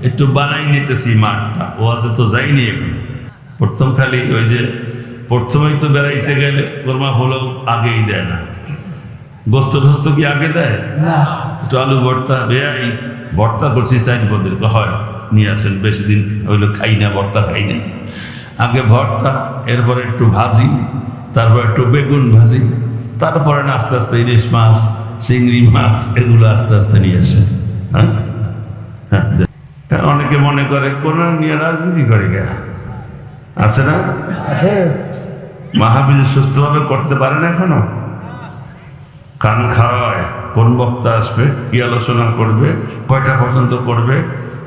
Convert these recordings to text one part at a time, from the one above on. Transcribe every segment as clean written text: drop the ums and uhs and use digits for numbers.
একটু বানাই নিতেছি মাঠটা, ওয়াজে তো যাইনি এখন। প্রথম খালি ওই যে প্রথমেই তো বেড়াইতে গেলে কোরমা হলেও আগেই দেয় না, গোস্ত টোস্ত কি আগে দেয়? একটু আলু ভর্তা, বেয়াই ভর্তা করছি 4 পদের, হয় নিয়ে আসেন, বেশি দিন হইলো খাই না, ভর্তা খাই না। আগে ভর্তা, এরপরে একটু ভাজি, তারপর একটু বেগুন ভাজি, তারপরে না আস্তে আস্তে ইলিশ মাছ, চিংড়ি মাছ, এগুলো আস্তে আস্তে নিয়ে আসে। হ্যাঁ হ্যাঁ, অনেকে মনে করে কোরআন নিয়ে রাজনীতি করে গে, আছে না? মাহফিল সুস্থভাবে করতে পারে না এখনো, কান খাওয়ায়, কোন বক্তা আসবে, কি আলোচনা করবে, কয়টা পর্যন্ত করবে,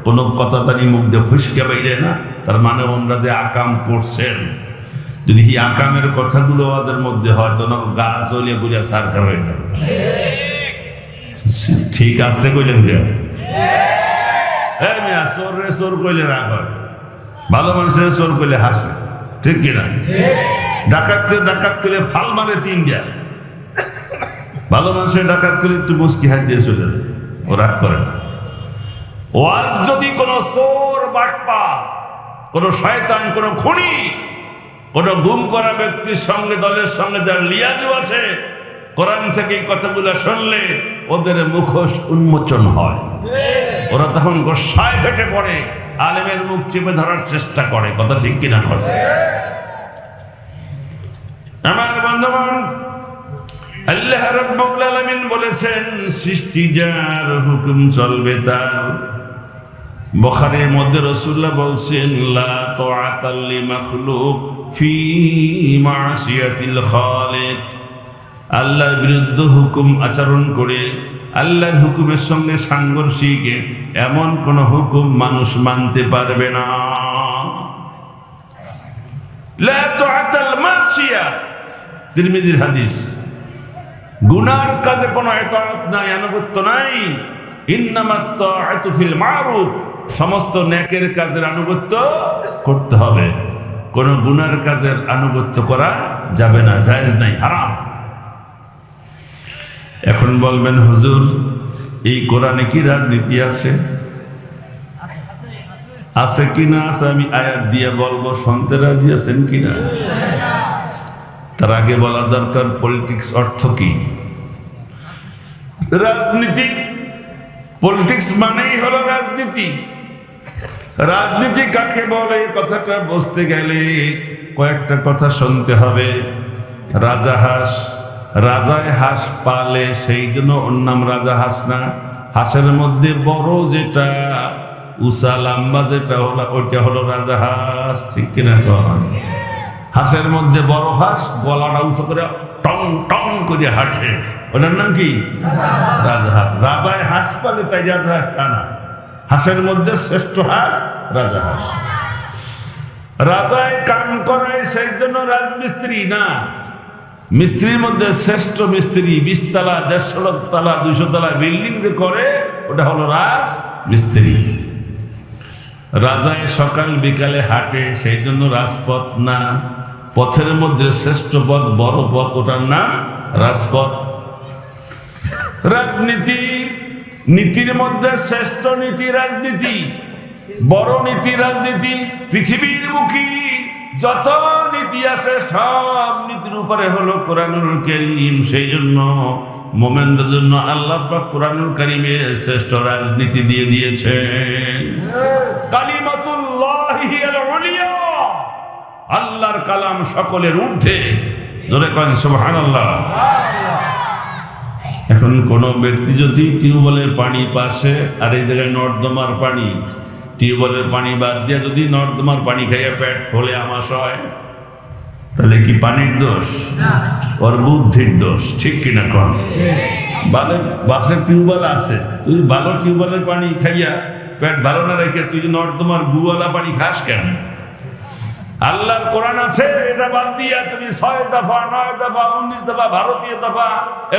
কোনো কথা জানি মুখ দিয়ে ফুসকে বাইরে না, তার মানে ওনারা যে আকাম করছেন, যদি এই আকামের কথাগুলো আওয়াজের মধ্যে হয় তো না গা জ্বলিয়ে বুঝিয়া সারকার হয়ে যাবে। ঠিক আসতে কইলেন কে? চোর রে চোর কইলে রাগ হয়, ভালো মানুষের চোর কইলে হাসে, ঠিক কিনা? ডাকাত ডাকাত করলে ফাল মারে 3টা, ভালো মানুষের ডাকাত করলে একটু মুস্কি হাস দিয়ে চলে যায়, ও রাগ করে না। ও আর যদি কোনো চোর বাটপা, কোনো শয়তান, কোনো খুনি, কোনো গুম করা ব্যক্তির সঙ্গে, দলের সঙ্গে যার লিয়াজু আছে, কোরআন থেকে এই কথাগুলো শুনলে ওদের মুখোশ উন্মোচন হয়, ওরা তখন গোসায় ফেটে পড়ে, আলেমের মুখ চেপে ধরার চেষ্টা করে, কথা ঠিক কিনা? করে। আমার বন্ধুগণ, আল্লাহ রাব্বুল আলামিন বলেছেন, সৃষ্টি যার, হুকুম চলবে তার। বুখারীর মধ্যে রাসূলুল্লাহ বলছেন, লা তাআতা লিমাখলুক ফি মাসিয়াতিল খালিক। আল্লাহর বিরুদ্ধে হুকুম আচরণ করে আল্লাহর হুকুমের সঙ্গে সাংঘর্ষিক এমন কোন হুকুম মানুষ মানতে পারবে না। লা তাআতাল মাসিয়াত, তিরমিজির হাদিস। গুনার কাজে কোনো ইতাআত নাই, আনুগত্য নাই। ইন্নামাত তাআতু ফিল মারুফ, সমস্ত নেকের কাজের আনুগত্য করতে হবে, কোন গুনার কাজের আনুগত্য করা যাবে না, জায়েজ নাই, হারাম। এখন বলবেন হুজুর, এই কোরআনে কি রাজনীতি আছে? আছে কিনা আছে আমি আয়াত দিয়ে বলবো, শুনতে রাজি আছেন কিনা? তার আগে বলা দরকার পলিটিক্স অর্থ কি। রাজনীতি, পলিটিক্স মানেই হলো রাজনীতি। রাজনীতি কাকে বলে কথাটা বুঝতে গেলে কয়েকটা কথা শুনতে হবে। রাজা হাঁস, রাজায় হাঁস পালে, সেই জন্য ওর নাম রাজা হাঁস না। হাঁসের মধ্যে বড় যেটা, উষা লম্বা যেটা হলো, ওইটা হলো রাজা হাঁস, ঠিক কিনা? হাঁসের মধ্যে বড় হাঁস, গলাটা উঁচু করে টং টং করে হাঁটে, ওটার নাম কি? রাজা হাঁস। রাজায় হাঁস পালে তাই রাজা হাঁস তা না, হাঁসের মধ্যে শ্রেষ্ঠ হাঁস রাজা হাঁস। রাজায় কাম করায় সেই জন্য রাজমিস্ত্রি না, মিস্ত্রির মধ্যে শ্রেষ্ঠ মিস্ত্রি 20 তলা, 150 তলা, 200 তলা বিল্ডিং যে করে, ওটা হলো রাজ মিস্ত্রি। রাজায় সকাল বিকালে হাঁটে, সেই জন্য রাজপথ না, পথের মধ্যে শ্রেষ্ঠ পথ, বড় পথ, ওটার নাম রাজপথ। রাজনীতি, নীতির মধ্যে শ্রেষ্ঠ নীতি রাজনীতি, বড় নীতি রাজনীতি। পৃথিবীর মুখী যত নীতি আছে সব নীতির উপরে হলো কোরআনুল কারীম। সেই জন্য মোমেনদের জন্য আল্লাহ পাক কোরআনুল কারীমে শ্রেষ্ঠ রাজনীতি দিয়ে দিয়েছেন। কালিমাতুল্লাহি হিয়াল উলিয়া, আল্লাহর কালাম সকলের ঊর্ধ্বে। জোরে করেন সুবহানাল্লাহ। এখন কোন ব্যক্তি যদি টিউবওয়েলের পানি পাশে আর এই জায়গায় নর্দমার পানি, টিউবওয়েলের পানি বাদ দিয়ে যদি নর্দমার পানি খাইয়া পেট ফলে আমাশ হয়, তাহলে কি পানির দোষ? ওর বুদ্ধির দোষ, ঠিক কিনা? কন বাসের টিউবওয়েল আছে, তুই ভালো টিউবওয়েলের পানি খাইয়া পেট ভালো না রেখে তুই নর্দমার গুওয়ালা পানি খাস কেন? আল্লাহর কোরআন আছে, এটা বাদ দিয়া তুমি 6 দফা, 9 দফা, 19 দফা ভারতীয় দফা,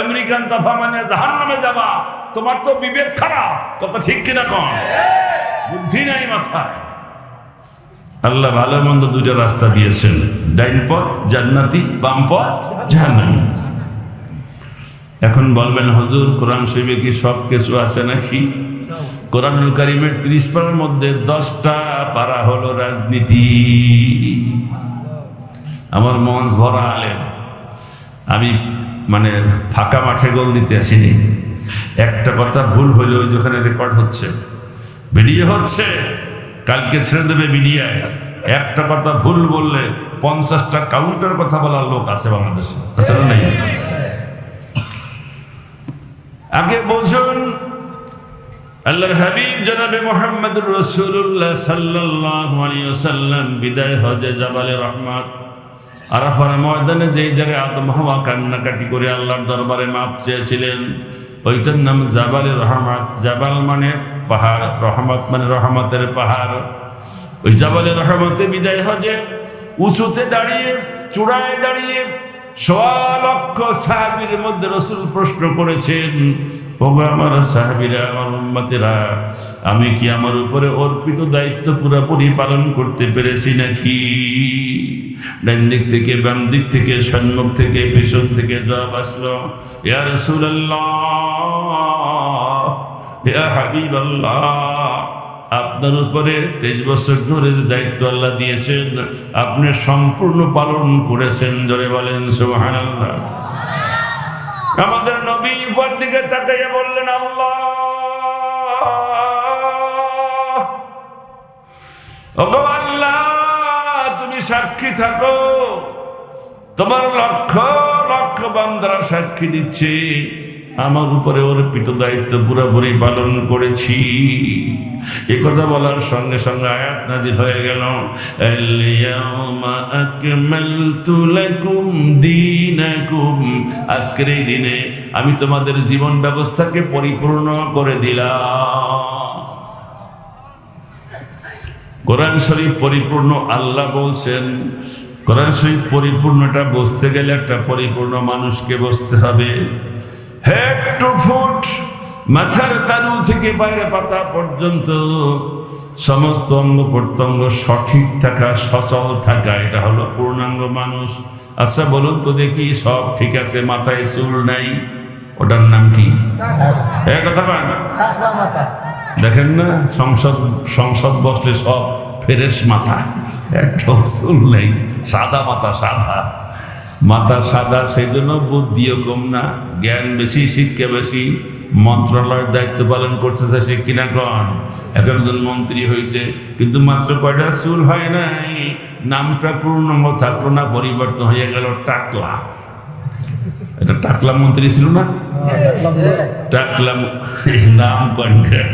আমেরিকান দফা মানে জাহান্নামে যাবা। তোমার তো বিবেক খারাপ, কথা ঠিক কিনা? কন বুদ্ধি নাই মাথায়। আল্লাহ ভালো মন্দ দুইটা রাস্তা দিয়েছেন, ডাইন পথ জান্নাতি, বাম পথ জাহান্নামী। এখন বলবেন হুজুর, কোরআন শরীফে কি সব কিছু আছে নাকি? কোরআনুল কারীমের 30 পারার মধ্যে 10টা পারা হলো রাজনীতি। আমার মঞ্চ ভরা আলেম, আমি মানে ফাঁকা মাঠে গোল দিতে আসিনি। একটা কথা ভুল হইলে ওই যেখানে রেকর্ড হচ্ছে, ভিডিও হচ্ছে, কালকে ছেড়ে দেবে মিডিয়ায়। একটা কথা ভুল বললে 50টা কাউন্টার কথা বলার লোক আছে বাংলাদেশে, আছে না নাই? আগে বুঝুন, আল্লাহর হাবিব জনাবে মুহাম্মদুর রাসূলুল্লাহ সাল্লাল্লাহু আলাইহি ওয়াসাল্লাম বিদায় হজে জাবালে রহমত আরাফার ময়দানে যেই জায়গায় আদম হাওয়া কান্নাকাটি করে আল্লাহর দরবারে মাপ চেয়েছিলেন, ওইটার নাম জাবালে রহমত। জাবাল মানে পাহাড়, রহমত মানে রহমতের পাহাড়। ওই জাবালে রহমতে বিদায় হজে উঁচুতে দাঁড়িয়ে, চূড়ায় দাঁড়িয়ে 1.25 লক্ষ সাহাবীর মধ্যে রাসূল প্রশ্ন করেছেন, ওগো আমার সাহাবীরা, আমার উম্মতেরা, আমি কি আমার উপরে অর্পিত দায়িত্ব পুরোপুরি পালন করতে পেরেছি নাকি? ডান দিক থেকে, বাম দিক থেকে, সম্মুখ থেকে, পেছন থেকে জবাব আসলো, ইয়া রাসূলুল্লাহ, ইয়া হাবিবাল্লাহ, আপনার উপরে 23 বছর ধরে যে দায়িত্ব আল্লাহ দিয়েছেন আপনি সম্পূর্ণ পালন করেছেন। জোরে বলেন সুবহানাল্লাহ। আমাদের নবী উপর দিকে তাকাইয়া বললেন, আল্লাহ, ওগো আল্লাহ, তুমি সাক্ষী থাকো, তোমার লক্ষ লক্ষ বান্দারা সাক্ষী দিচ্ছে আমার উপরে অর্পিত দায়িত্ব পুরোপুরি পালন করেছি। এ কথা বলার সঙ্গে সঙ্গে আয়াত নাজিল হয়ে গেল, আল-ইয়াউমা আকমালতু লাকুম দীনাকুম, আজকের এই দিনে আমি তোমাদের জীবন ব্যবস্থাকে পরিপূর্ণ করে দিলাম। কোরআন শরীফ পরিপূর্ণ, আল্লাহ বলছেন। কোরআন শরীফ পরিপূর্ণটা বুঝতে গেলে একটা পরিপূর্ণ মানুষকে বুঝতে হবে। হেড টু ফুট, মাথার তালু থেকে বাইরে পাতা পর্যন্ত সমস্ত অঙ্গ প্রত্যঙ্গ সঠিক থাকা, সচল থাকা, এটা হলো পূর্ণাঙ্গ মানুষ। আচ্ছা বলুন তো দেখি, সব ঠিক আছে, মাথায় চুল নাই, ওটার নাম কি? কথা পান, দেখেন না, সংসদ বসলে সব ফ্রেশ মাথা, একটা চুল নেই, সাদা মাথা, সাদা মাথা, সাদা। সেই জন্য বুদ্ধিও কম না, জ্ঞান বেশি, শিক্ষা বেশি। মন্ত্রণালয়ের দায়িত্ব পালন করতেছে সে কিনা কন, এখন একজন মন্ত্রী হয়েছে, কিন্তু মাত্র কয়টা চুল হয় নাই, নামটা পূর্ণাঙ্গ থাকলো না, পরিবর্তন হয়ে গেল টাকলা। এটা টাকলা মন্ত্রী ছিল না, টাকলা নাম কনকার,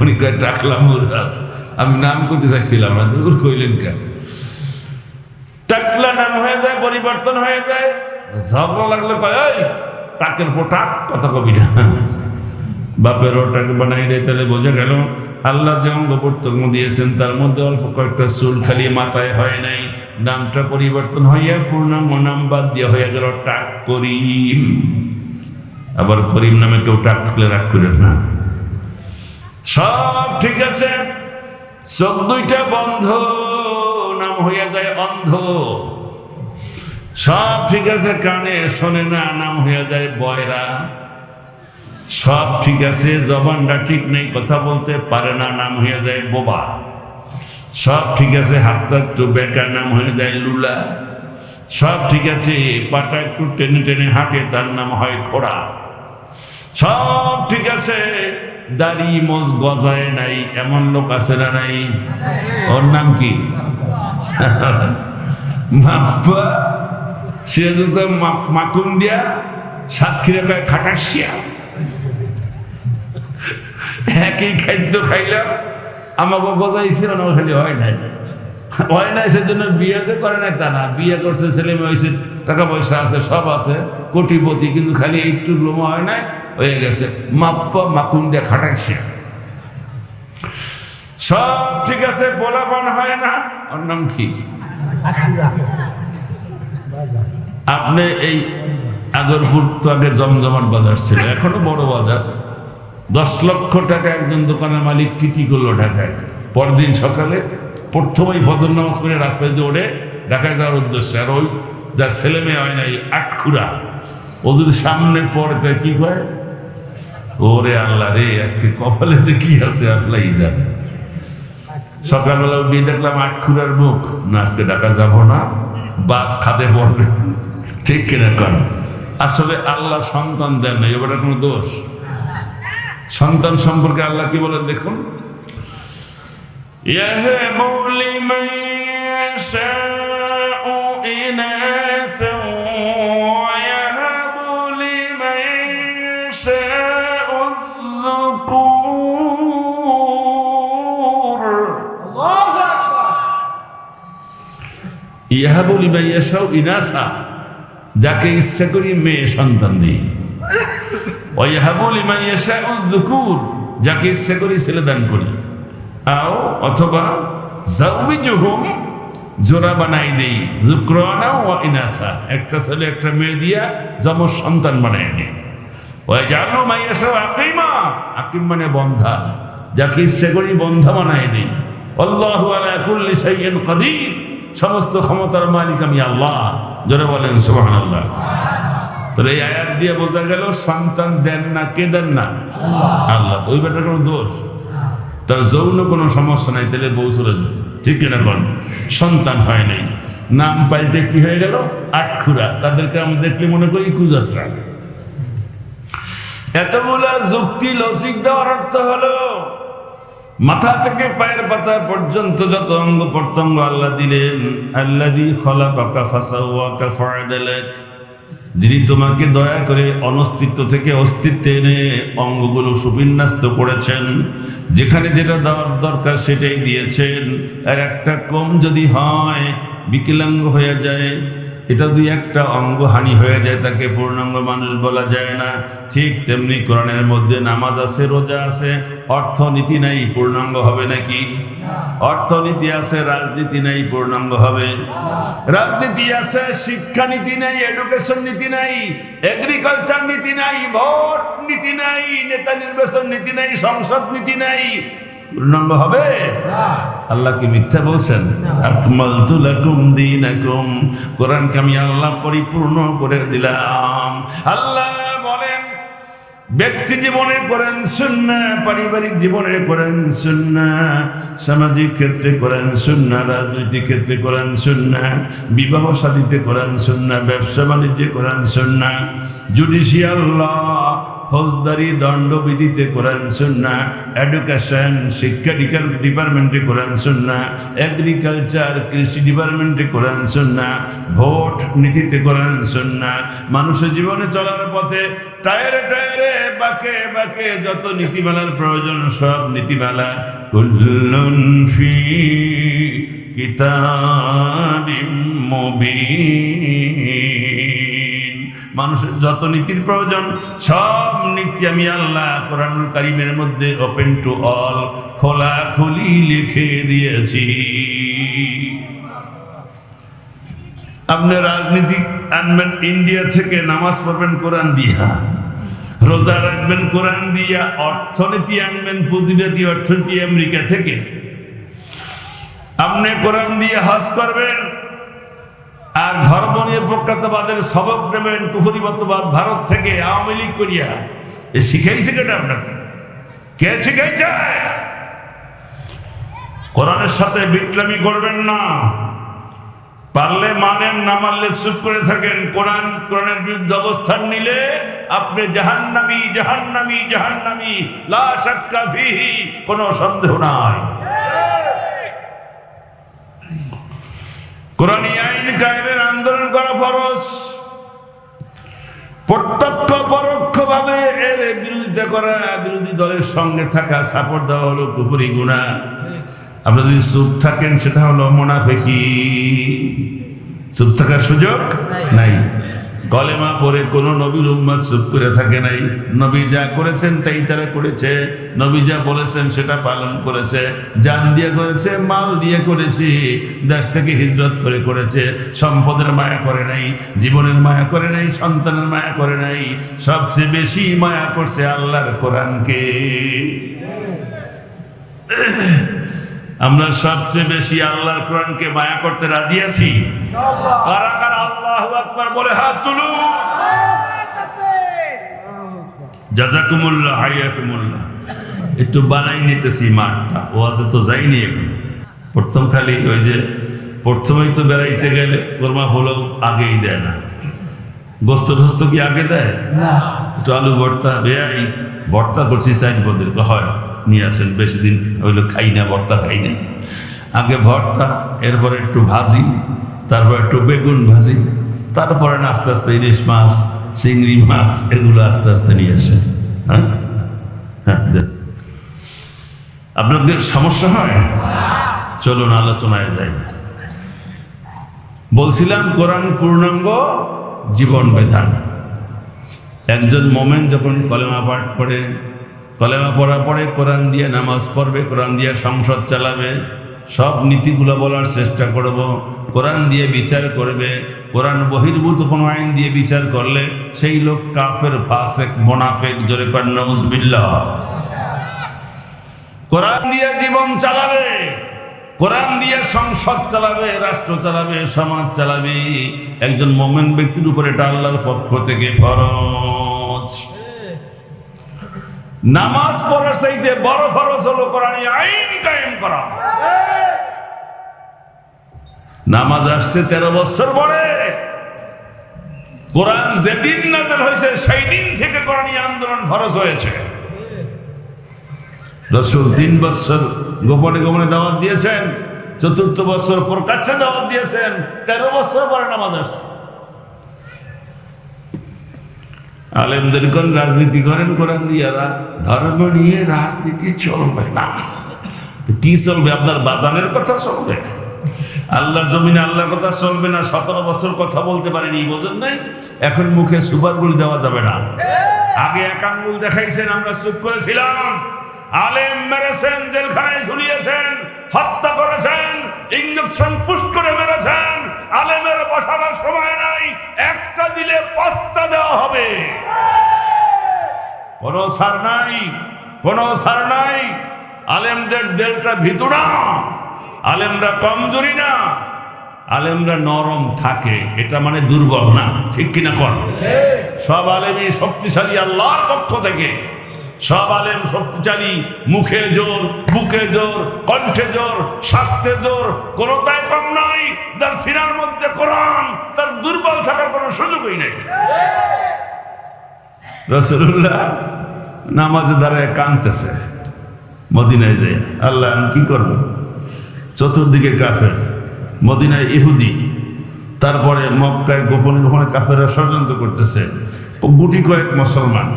উনি কয় টাকলা মুরাদ। আমি নাম করতে চাইছিলাম না, দূর কইলেন কেন? টাকলা নাম হয়ে যায়, পরিবর্তন হয়ে যায়, ঝগড়া লাগলে কয়, ওই টাকের পোটাক, কথা কবি না। বাপের ওটাকে বানাই দেয়, তাহলে বোঝা গেল আল্লাহ যে অঙ্গ প্রত্যঙ্গ দিয়েছেন তার মধ্যে অল্প কয়েকটা চুল খালি মাথায় হয় নাই, নামটা পরিবর্তন হইয়া পূর্ণাঙ্গ নাম বাদ দিয়ে হয়ে গেল টাক করিম। আবার করিম নামে কেউ টাক থাকলে রাগ করেন না। সব ঠিক আছে, চোখ দুইটা বন্ধ, নাম হইয়া যায় অন্ধ। সব ঠিক আছে, কানে শোনে না, নাম হইয়া যায় বয়রা। সব ঠিক আছে, জবানটা ঠিক নেই, কথা বলতে পারে না, নাম হইয়া যায় বোবা। সব ঠিক আছে, হাতটা একটু বেঁকা, নাম হয়ে যায় লুলা। সব ঠিক আছে, পাটা একটু টেনে টেনে হাঁটে, তার নাম হয় খোড়া। সব ঠিক আছে, দাড়ি মোজ গজায় নাই, এমন লোক আছে না নাই? ওর নাম কি? মাকুম দিয়া সাতক্ষীরা কয় খাটাসিয়া। একই খাদ্য খাইলাম, আমাকে গজাইছিল না, খালি হয় নাই, হয় নাই। সেজন্য বিয়ে যে করে নাই তা না, বিয়ে করছে, ছেলে মেয়ে হয়েছে, টাকা পয়সা আছে, সব আছে, কোটিপতি, কিন্তু খালি একটু লোমা হয় নাই, হয়ে গেছে মাপ্পা মাকুম দিয়া খাটাসিয়া। সব ঠিক আছে, পোলাপান হয় না, ওর নাম কি? আপনি এই আগরপুর তো আগে জমজমাট বাজার ছিল, এখনো বড় বাজার। 10 লক্ষ টাকা একজন দোকানের মালিক টিটি করলো ঢাকায়। পরদিন সকালে প্রথমেই ফজর নামাজ পড়ে রাস্তায় দিয়ে ওঠে ঢাকায় যাওয়ার উদ্দেশ্যে। আর ওই যার ছেলে মেয়ে হয় নাই, আটখুরা, ও যদি সামনে পড়ে তাই কি কয়, ওরে আল্লাহ রে, আজকে কপালে যে কি আছে আল্লাহ জানে। সকালবেলা উঠে দেখলাম আটখুরার মুখ, না আজকে ঢাকা যাবো না, বাস খাদে পড়বে। ঠিক কিনা কন? আসলে আল্লাহ সন্তান দেন না, এবার কোনো দোষ। সন্তান সম্পর্কে আল্লাহ কি বলেন দেখুন, ইয়াহবু লিমান ইয়াশাউ ইনাসান ওয়া ইয়াহবু লিমান ইয়াশাউ যুকুর। আল্লাহু আকবার। ইয়াহবু লিমান ইয়াশাউ ইনাসা, যাকে ইচ্ছা করি মেয়ে সন্তান দিই। ওয়া ইয়াহবু লিমান ইয়াশাউ যুকুর, যাকে ইচ্ছা করি ছেলে দান করি। আও অথবা জাওবিজুহুম, জোড়া বানাই দেই, যুকরানা ওয়া ইনাসা, একটা ছেলে একটা মেয়ে দিয়া যমজ সন্তান বানাই দেই। ওয়া জাআলু মা ইয়াশাউ আকিমা, আকিম মানে বন্ধা, যাকে ইচ্ছা করি বন্ধা বানাই দেই। আল্লাহু আলা কুল্লি শাইইন কাদির, সমস্ত ক্ষমতার মালিক আমি আল্লাহ। জোরে বলেন সুবহানাল্লাহ। তাহলে এই আয়াত দিয়ে বোঝা গেল সন্তান দেন না, কে দেন না? আল্লাহ। তো ওই ব্যাটার কোনো দোষ, তার যৌন কোনো সমস্যা নাই, তাহলে বউ চলে যেত। ঠিক কিনা কন? সন্তান হয় নাই, নাম পাল্টে কি হয়ে গেল? আটখুরা। তাদেরকে আমি দেখলে মনে করি কুযাত্রা। এতগুলা যুক্তি লজিক দেওয়ার অর্থ হলো মাথা থেকে পায়ের পাতা পর্যন্ত যত অঙ্গ প্রত্যঙ্গ আল্লাহ দিলেন, আল্লাযী খালাকাকা ফাসাওয়াকা ফাআদালাক, যিনি তোমাকে দয়া করে অনস্তিত্ব থেকে অস্তিত্বে এনে অঙ্গগুলো সুবিন্যস্ত করেছেন, যেখানে যেটা দেওয়ার দরকার সেটাই দিয়েছেন। আর একটা কম যদি হয়, বিকলাঙ্গ হয়ে যায়, এটা দুই একটা অঙ্গ হানি হয়ে যায়, তাকে পূর্ণাঙ্গ মানুষ বলা যায় না। ঠিক তেমনি কোরআনের মধ্যে নামাজ আছে, রোজা আছে, অর্থনীতি নাই, পূর্ণাঙ্গ হবে নাকি? অর্থনীতি আছে, রাজনীতি নাই, পূর্ণাঙ্গ হবে? রাজনীতি আছে, শিক্ষানীতি নাই, এডুকেশন নীতি নাই, এগ্রিকালচার নীতি নাই, ভোট নীতি নাই, নেতা নির্বাচন নীতি নাই, সংসদ নীতি নাই, পূর্ণাঙ্গ হবে? আল্লাহ কি মিথ্যা বলছেন? আকমালতু লাকুম দীনাকুম, কোরআনকে আমি আল্লাহ পরিপূর্ণ করে দিলাম। আল্লাহ বলেন ব্যক্তি জীবনে করেন সুন্নাহ, পারিবারিক জীবনে করেন সুন্নাহ, সামাজিক ক্ষেত্রে করেন সুন্নাহ, রাজনৈতিক ক্ষেত্রে করেন সুন্নাহ, বিবাহ শাদীতে করেন সুন্নাহ, ব্যবসা বাণিজ্যে করেন সুন্নাহ, জুডিশিয়াল ল, ফৌজদারি দণ্ডবিধিতে কোরআন সুন্নাহ, এডুকেশন শিক্ষা ডিপার্টমেন্টে কোরআন সুন্নাহ, এগ্রিকালচার কৃষি ডিপার্টমেন্টে কোরআন সুন্নাহ, ভোট নীতিতে কোরআন সুন্নাহ, মানুষের জীবনে চলার পথে টায়ারে টায়ারে বাঁকে বাঁকে যত নীতিমালার প্রয়োজন সব নীতিমালা। কুল্লুন ফি কিতাবিম মুবিন, মানুষের যত নীতির প্রয়োজন সব নীতি আমি আল্লাহ কোরআনুল কারীমের মধ্যে ওপেন টু অল, খোলাখুলি লিখে দিয়েছি। আপনি রাজনীতি আনবেন ইন্ডিয়া থেকে, নামাজ পড়বেন কোরআন দিয়া, রোজা রাখবেন কোরআন দিয়া, অর্থনীতি আনবেন পুঁজিবাদী অর্থনীতি আমেরিকা থেকে, আপনি কোরআন দিয়ে হজ করবেন, আর ধর্ম নিরপেক্ষতাবাদের সবক নেবেন কুফরিবাদ ভারত থেকে, আওয়ামী লীগ করিয়া। এ শিখাইছে কেটা আপনাকে? কে শিখাইছে? কোরআনের সাথে বিটলামি করবেন না, পারলে মানেন, না মানলে চুপ করে থাকেন। কোরআনের বিরুদ্ধে অবস্থান নিলে আপনি জাহান্নামী, জাহান্নামী, জাহান্নামী, লা শাক্কা ফিহি, কোনো সন্দেহ নাই। কোরআনী আইন কায়েমের আন্দোলন করা ফরজ, প্রত্যক্ষ পরোক্ষভাবে এর বিরোধিতা করা, বিরোধী দলের সঙ্গে থাকা, সাপোর্ট দেওয়া হলো কুফরি গুনাহ। আপনি যদি চুপ থাকেন সেটা হলো মুনাফিকি, চুপ থাকার সুযোগ নাই। কলেমা পড়ে কোন নবীর উম্মত চুপ করে থাকে নাই। নবী যা করেছেন তাই তারা করেছে, নবী যা বলেছেন সেটা পালন করেছে, জান দিয়ে করেছে, মাল দিয়ে করেছে, দেশ থেকে হিজরত করে করেছে, সম্পদের মায়া করে নাই, জীবনের মায়া করে নাই, সন্তানের মায়া করে নাই, সবচেয়ে বেশি মায়া করছে আল্লাহর কোরআনকে। আমরা সবচেয়ে বেশি আল্লাহর কোরআনকে মায়া করতে রাজি আছি। কারা কারা আল্লাহু আকবার বলে হাত তুলুন। জাযাকুমুল্লাহ হাইয়াকুমুল্লাহ। একটু বানাই নিতেছি মাঠটা, ওয়াজে তো যাইনি এখন। প্রথম খালি ওই যে প্রথমেই তো বেড়াইতে গেলে কোরমা হলো আগেই দেয় না, গোস্ত টোস্ত কি আগে দেয়? একটু আলু ভর্তা, বেয়াই ভর্তা করছি 4 বদের, হয় নিয়ে আসেন, বেশি দিন হইলো খাই না, ভর্তা খাই না। আগে ভর্তা, এরপরে একটু ভাজি, তারপর একটু বেগুন ভাজি, তারপরে না আস্তে আস্তে ইলিশ মাছ, চিংড়ি মাছ, এগুলো আস্তে আস্তে নিয়ে আসে। হ্যাঁ হ্যাঁ, আপনাদের সমস্যা হয়? চলুন আলোচনায় যাই। বলছিলাম কোরআন পূর্ণাঙ্গ জীবন বিধান। একজন মোমেন যখন কলেমা পাঠ করে, কলেমা পড়ার পরে কোরআন দিয়ে নামাজ পড়বে, কোরআন দিয়ে সংসদ চালাবে, সব নীতিগুলো বলার চেষ্টা করব, কোরআন দিয়ে বিচার করবে। কোরআন বহির্ভূত কোনো আইন দিয়ে বিচার করলে সেই লোক কাফের, ফাসেক, মুনাফিক। জোরে কর নাউযুবিল্লাহ। কোরআন দিয়ে জীবন চালাবে, কোরআন দিয়ে সংসদ চালাবে, রাষ্ট্র চালাবে, সমাজ চালাবে। একজন মুমিন ব্যক্তির উপরে এটা আল্লাহর পক্ষ থেকে ফরজ। নামাজ পড়ার চাইতে বড় ফরজ হলো কোরআনী আইন কায়েম করা। নামাজ আসছে 13 বছর পরে। কোরআন যেদিন নাযিল হয়েছে সেই দিন থেকে কোরআনী আন্দোলন ফরজ হয়েছে। রাসূল 3 বছর গোপনে গোপনে দাওয়াত দিয়েছেন, 4র্থ বছর প্রকাশ্যে দাওয়াত দিয়েছেন, 13 বছর পরে নামাজ আসছে। আলেমদের কোন রাজনীতি করেন কোরআন দিয়ারা, ধর্ম নিয়ে রাজনীতি চলবে না। কি চলবে? আপনার বাজানের কথা চলবে, আল্লাহর জমিনে আল্লাহর কথা চলবে না। 17 বছর কথা বলতে পারেনি, বোঝেন নাই? এখন মুখে সুপারগুলি দেওয়া যাবে না। আগে এক আঙ্গুল দেখাইছেন, আমরা চুপ করেছিলাম। আলেম মেরেছেন, জেলখানায় ঝুলিয়েছেন, হত্যা করেছেন, ইঞ্জেকশন পুশ করে মেরেছেন। আলেমের বসার সময় নাই, একটা দিলে 5টা দেওয়া হবে। কোনো ছাড় নাই, কোনো ছাড় নাই। আলেমদের দিলটা ভিতরা, আলেমরা কমজোরি না, আলেমরা নরম থাকে। এটা মানে দুর্বল না, ঠিক কিনা? কর সব আলেমই শক্তিশালী আল্লাহর পক্ষ থেকে। সব আলেম শক্তিশালী, মুখে জোর, বুকে জোর, কণ্ঠে জোর, স্বাস্থ্যে জোর, কোনোটাই কম নাই। যার সিনার মধ্যে কোরআন, তার দুর্বল থাকার কোনো সুযোগই নেই। রাসূলুল্লাহ নামাজে দাঁড়ায় কাঁদতেছে মদিনায় যায়, আল্লাহ আমি কি করবো? চতুর্দিকে কাফের, মদিনায় ইহুদি, তারপরে মক্কায় গোপনে গোপনে কাফেররা ষড়যন্ত্র করতেছে, গুটি কয়েক মুসলমান।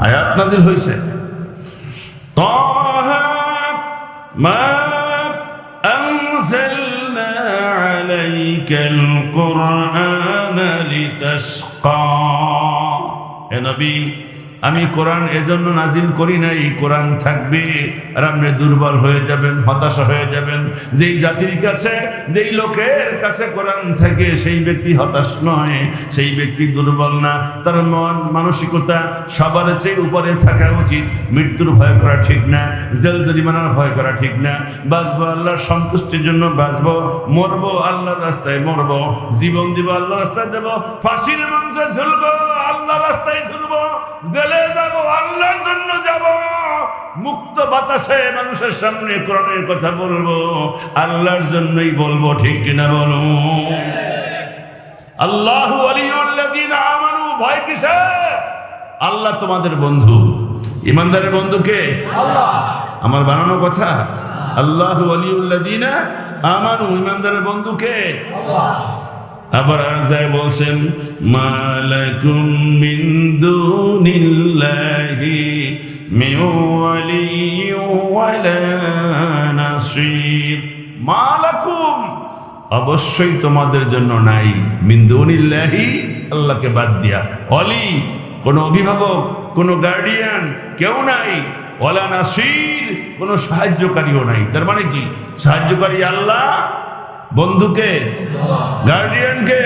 আয়াত নাযিল হয়েছে, তাহা মা আনজালনা আলাইকাল কুরআনা লিতাশকা। হে নবী, আমি কোরআন এজন্য নাজিল করি নাই, কোরআন থাকবে আর আপনি দুর্বল হয়ে যাবেন, হতাশা হয়ে যাবেন। যেই জাতির কাছে, যেই লোকের কাছে কোরআন থাকে, সেই ব্যক্তি হতাশ নয়, সেই ব্যক্তি দুর্বল না। তার মন মানসিকতা সবার চেয়ে উপরে থাকা উচিত। মৃত্যুর ভয় করা ঠিক না, জেল জরিমানার ভয় করা ঠিক না। বাঁচবো আল্লাহর সন্তুষ্টির জন্য বাঁচবো, মরবো আল্লাহর রাস্তায় মরবো, জীবন দিব আল্লাহর রাস্তায় দেব, ফাঁসির মঞ্চে ঝুলবো আল্লাহর রাস্তায় ঝুলবো, জেলে যাব আল্লাহর জন্য যাব, মুক্ত বাতাসে মানুষের সামনে কোরআনের কথা বলবো, আল্লাহর জন্যই বলবো, ঠিক কিনা বলো? আল্লাহু ওয়ালিউল্লাযীনা আমানু। ভয় কিসের? আল্লাহ তোমাদের বন্ধু। ইমানদারের বন্ধু কে? আল্লাহ। আমার বানানো কথা? আল্লাহু ওয়ালিউল্লাযীনা আমানু। ইমানদারের বন্ধু কে? আল্লাহ। আবার আর যাই বলছেন, মালাকুম মিন দুনিল্লাহি মিন ওয়ালিয়্যিন ওয়ালা নাসীর। মালাকুম, অবশ্যই তোমাদের জন্য নাই, মিন দুনিল্লাহি, আল্লাহকে বাদ দিয়া, ওয়ালি, কোনো অভিভাবক, কোনো গার্ডিয়ান কেউ নাই, ওয়ালা নাসীর, কোনো সাহায্যকারীও নাই। তার মানে কি? সাহায্যকারী আল্লাহ, বন্ধুকে, গার্ডিয়ানকে।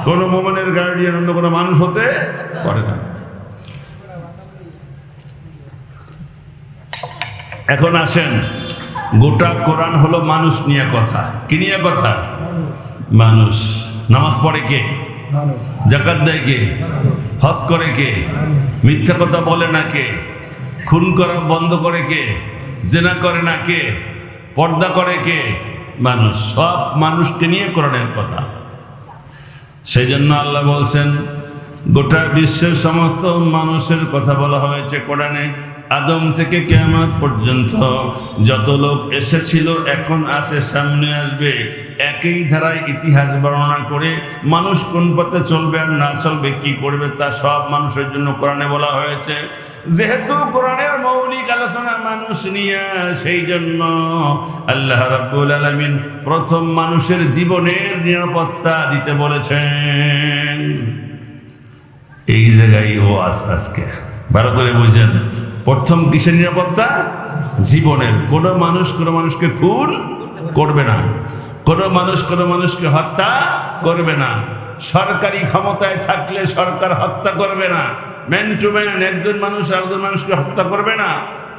কোন মোমেনের গার্ডিয়ান অন্য কোনো মানুষ হতে পারে না। এখন আসেন, গোটা কোরআন হলো মানুষ নিয়ে কথা। কি নিয়ে কথা? মানুষ। নামাজ পড়ে কে? জাকাত দেয় কে? হজ করে কে? মিথ্যা কথা বলে না কে? খুন করা বন্ধ করে কে? জেনা করে না কে? পর্দা করে কে? মানুষ। সব মানুষকে নিয়ে কোরআনের কথা। সেই জন্য আল্লাহ বলছেন গোটা বিশ্বের সমস্ত মানুষের কথা বলা হয়েছে কোরআনে। আদম থেকে কিয়ামত পর্যন্ত যত লোক এসেছিল, এখন আছে, সামনে আসবে, একই ধারায় ইতিহাস বর্ণনা করে মানুষ কোন পথে চলবে আর না চলবে, কি করবে, তা সব মানুষের জন্য কোরআনে বলা হয়েছে। যেহেতু কোরআনের মৌলিক আলোচনা মানুষ নিয়ে, সেই জন্য আল্লাহ রাব্বুল আলামিন প্রথম মানুষের জীবনের নিরাপত্তা দিতে বলেছেন। এই জায়গায় ও আজকে ভালো করে বুঝেন, প্রথম কিসের নিরাপত্তা? জীবনের। কোনো মানুষ কোনো মানুষকে খুন করবে না, কোনো মানুষ কোনো মানুষকে হত্যা করবে না। সরকারি ক্ষমতায় থাকলে সরকার হত্যা করবে না। ম্যান টু ম্যান, একজন মানুষ আরেকজন মানুষকে হত্যা করবে না।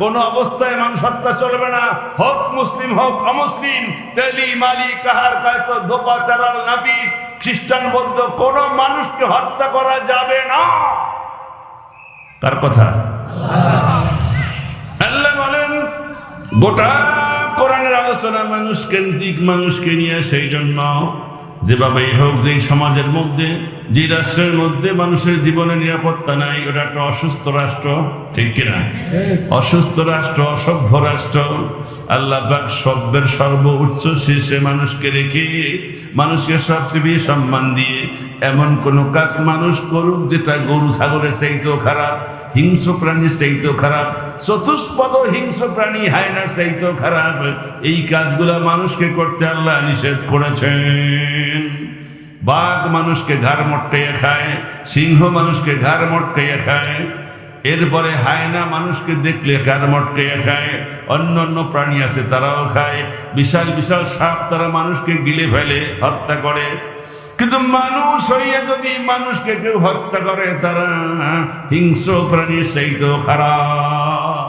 কোনো অবস্থায় মানুষ হত্যা চলবে না, হোক মুসলিম হোক অমুসলিম, তেলি মালি কাহার কাস্ত ধোপা চালাল নাপিত খ্রিস্টান বৌদ্ধ, কোনো মানুষকে হত্যা করা যাবে না। কার কথা? আল্লাহ বলেন গোটা কোরআনের আলোচনা মানুষ কেন্দ্রিক, মানুষকে নিয়ে। সেই জন্য যেভাবেই হোক, যেই সমাজের মধ্যে, যে রাষ্ট্রের মধ্যে মানুষের জীবনে নিরাপত্তা নাই, ওটা একটা অসুস্থ রাষ্ট্র, ঠিক কিনা? অসুস্থ রাষ্ট্র, অসভ্য রাষ্ট্র। আল্লাহ পাক সভ্যের সর্বোচ্চ শীর্ষে মানুষকে রেখে, মানুষকে সবচেয়ে বেশি সম্মান দিয়ে এমন কোনো কাজ মানুষ করুক যেটা গরু ছাগলের চাইতেও খারাপ, হিংস্র প্রাণীর চাইতেও খারাপ, চতুষ্পদ হিংস্র প্রাণী হায়নার চাইতেও খারাপ, এই কাজগুলা মানুষকে করতে আল্লাহ নিষেধ করেছেন। বাঘ মানুষকে ঘাড় মটকাইয়া খায়, সিংহ মানুষকে ঘাড় মটকাইয়া খায়, এরপরে হায়না মানুষকে দেখলে ঘাড় মটকাইয়া খায়, অন্য অন্য প্রাণী আছে তারাও খায়, বিশাল বিশাল সাপ তারা মানুষকে গিলে ফেলে, হত্যা করে। কিন্তু মানুষ হইয়া যদি মানুষকে কেউ হত্যা করে, তারা হিংস্র প্রাণীর চাইতেও খারাপ।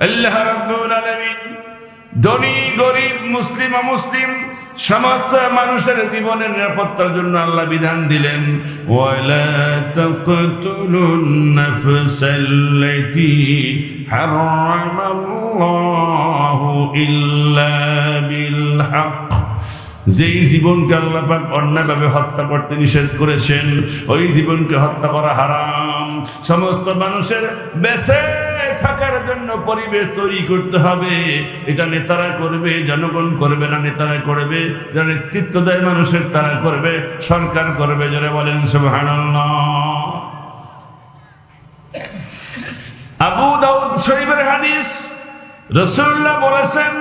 আল্লাহ রাব্বুল আলামিন ধনী গরিব মুসলিম অমুসলিম সমস্ত মানুষের জীবনের নিরাপত্তার জন্য আল্লাহ বিধান দিলেন, ওয়ালা তাকতুলুন নাফসাল্লাতী হারামাল্লাহু ইল্লা বিল হক। যেই জীবনকে আল্লাহ পাক অন্যায়ভাবে হত্যা করতে নিষেধ করেছেন, ওই জীবনকে হত্যা করা হারাম। সমস্ত মানুষের বেঁচে থাকার জন্য পরিবেশ তৈরি করতে হবে। এটা নেতারা করবে, জনগণ করবে না, নেতারা করবে। যারা নেতৃত্ব দেয় মানুষের, তারা করবে, সরকার করবে। যারা বলেন সুবহানাল্লাহ। আবু দাউদ শরীফের হাদিস, রাসূলুল্লাহ বলেছেন,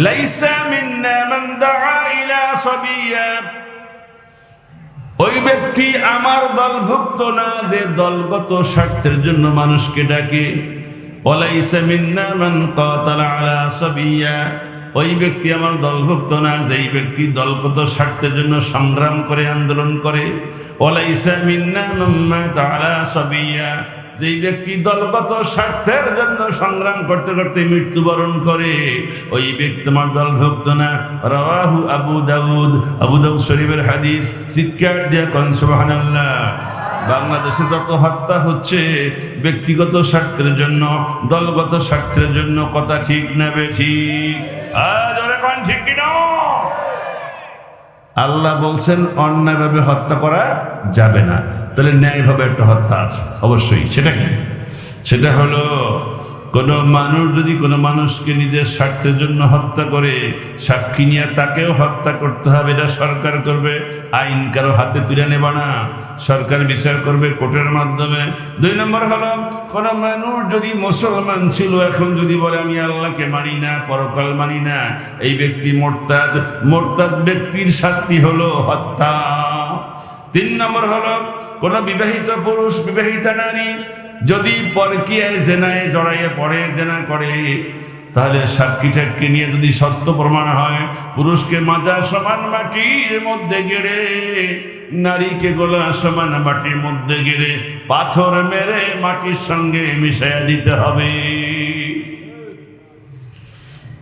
লাইসা মিন্না মান দাআ ইলা সাবিয়্যা। ওই ব্যক্তি আমার দলভুক্ত না যে দলগত স্বার্থের জন্য মানুষকে ডাকে। ওয়ালাইসা মিন্না মান কাতালা আলা সাবিয়্যা। ওই ব্যক্তি আমার দলভুক্ত না যেই ব্যক্তি দলগত স্বার্থের জন্য সংগ্রাম করে, আন্দোলন করে। ওয়ালাইসা মিন্না মান মাতা আলা সাবিয়্যা। যেই ব্যক্তি দলগত স্বার্থের জন্য সংগ্রাম করতে করতে মৃত্যুবরণ করে, ওই ব্যক্তি আমার দলভুক্ত না। রাওয়াহু আবু দাউদ। আবু দাউদ শরীফের হাদিস। চিৎকার দিয়া কোন সুবহানাল্লাহ। বাংলাদেশে যত হত্যা হচ্ছে ব্যক্তিগত স্বার্থের জন্য, দলগত স্বার্থের জন্য, কথা ঠিক না বেঠিক? আজ ওরে কোন ঠিক কিনা? আল্লাহ বলছেন অন্যায়ভাবে হত্যা করা যাবে না। তাহলে ন্যায়ভাবে একটা হত্যা আছে অবশ্যই। সেটা কি? সেটা হলো কোনো মানুষ যদি কোনো মানুষকে নিজের স্বার্থের জন্য হত্যা করে, সাক্ষী নিয়ে তাকেও হত্যা করতে হবে। এটা সরকার করবে, আইন কারো হাতে তুলে নেবে না, সরকার বিচার করবে কোর্টের মাধ্যমে। 2 নম্বর হলো কোনো মানুষ যদি মুসলমান ছিল, এখন যদি বলে আমি আল্লাহকে মানি না, পরকাল মানি না, এই ব্যক্তি মোরতাদ। মোরতাদ ব্যক্তির শাস্তি হলো হত্যা। 3 নম্বর হলো কোন বিবাহিত পুরুষ, বিবাহিতা নারী যদি পরকীয়ায় জেনায় জড়াইয়ে পড়ে, জেনা করে, তাহলে সাক্ষী টাক্ষী নিয়ে যদি সত্য প্রমাণ হয়, পুরুষকে মাজা সমান মাটির মধ্যে গেড়ে, নারীকে গলা সমান মাটির মধ্যে গেড়ে পাথর মেরে মাটির সঙ্গে মিশাইয়া দিতে হবে।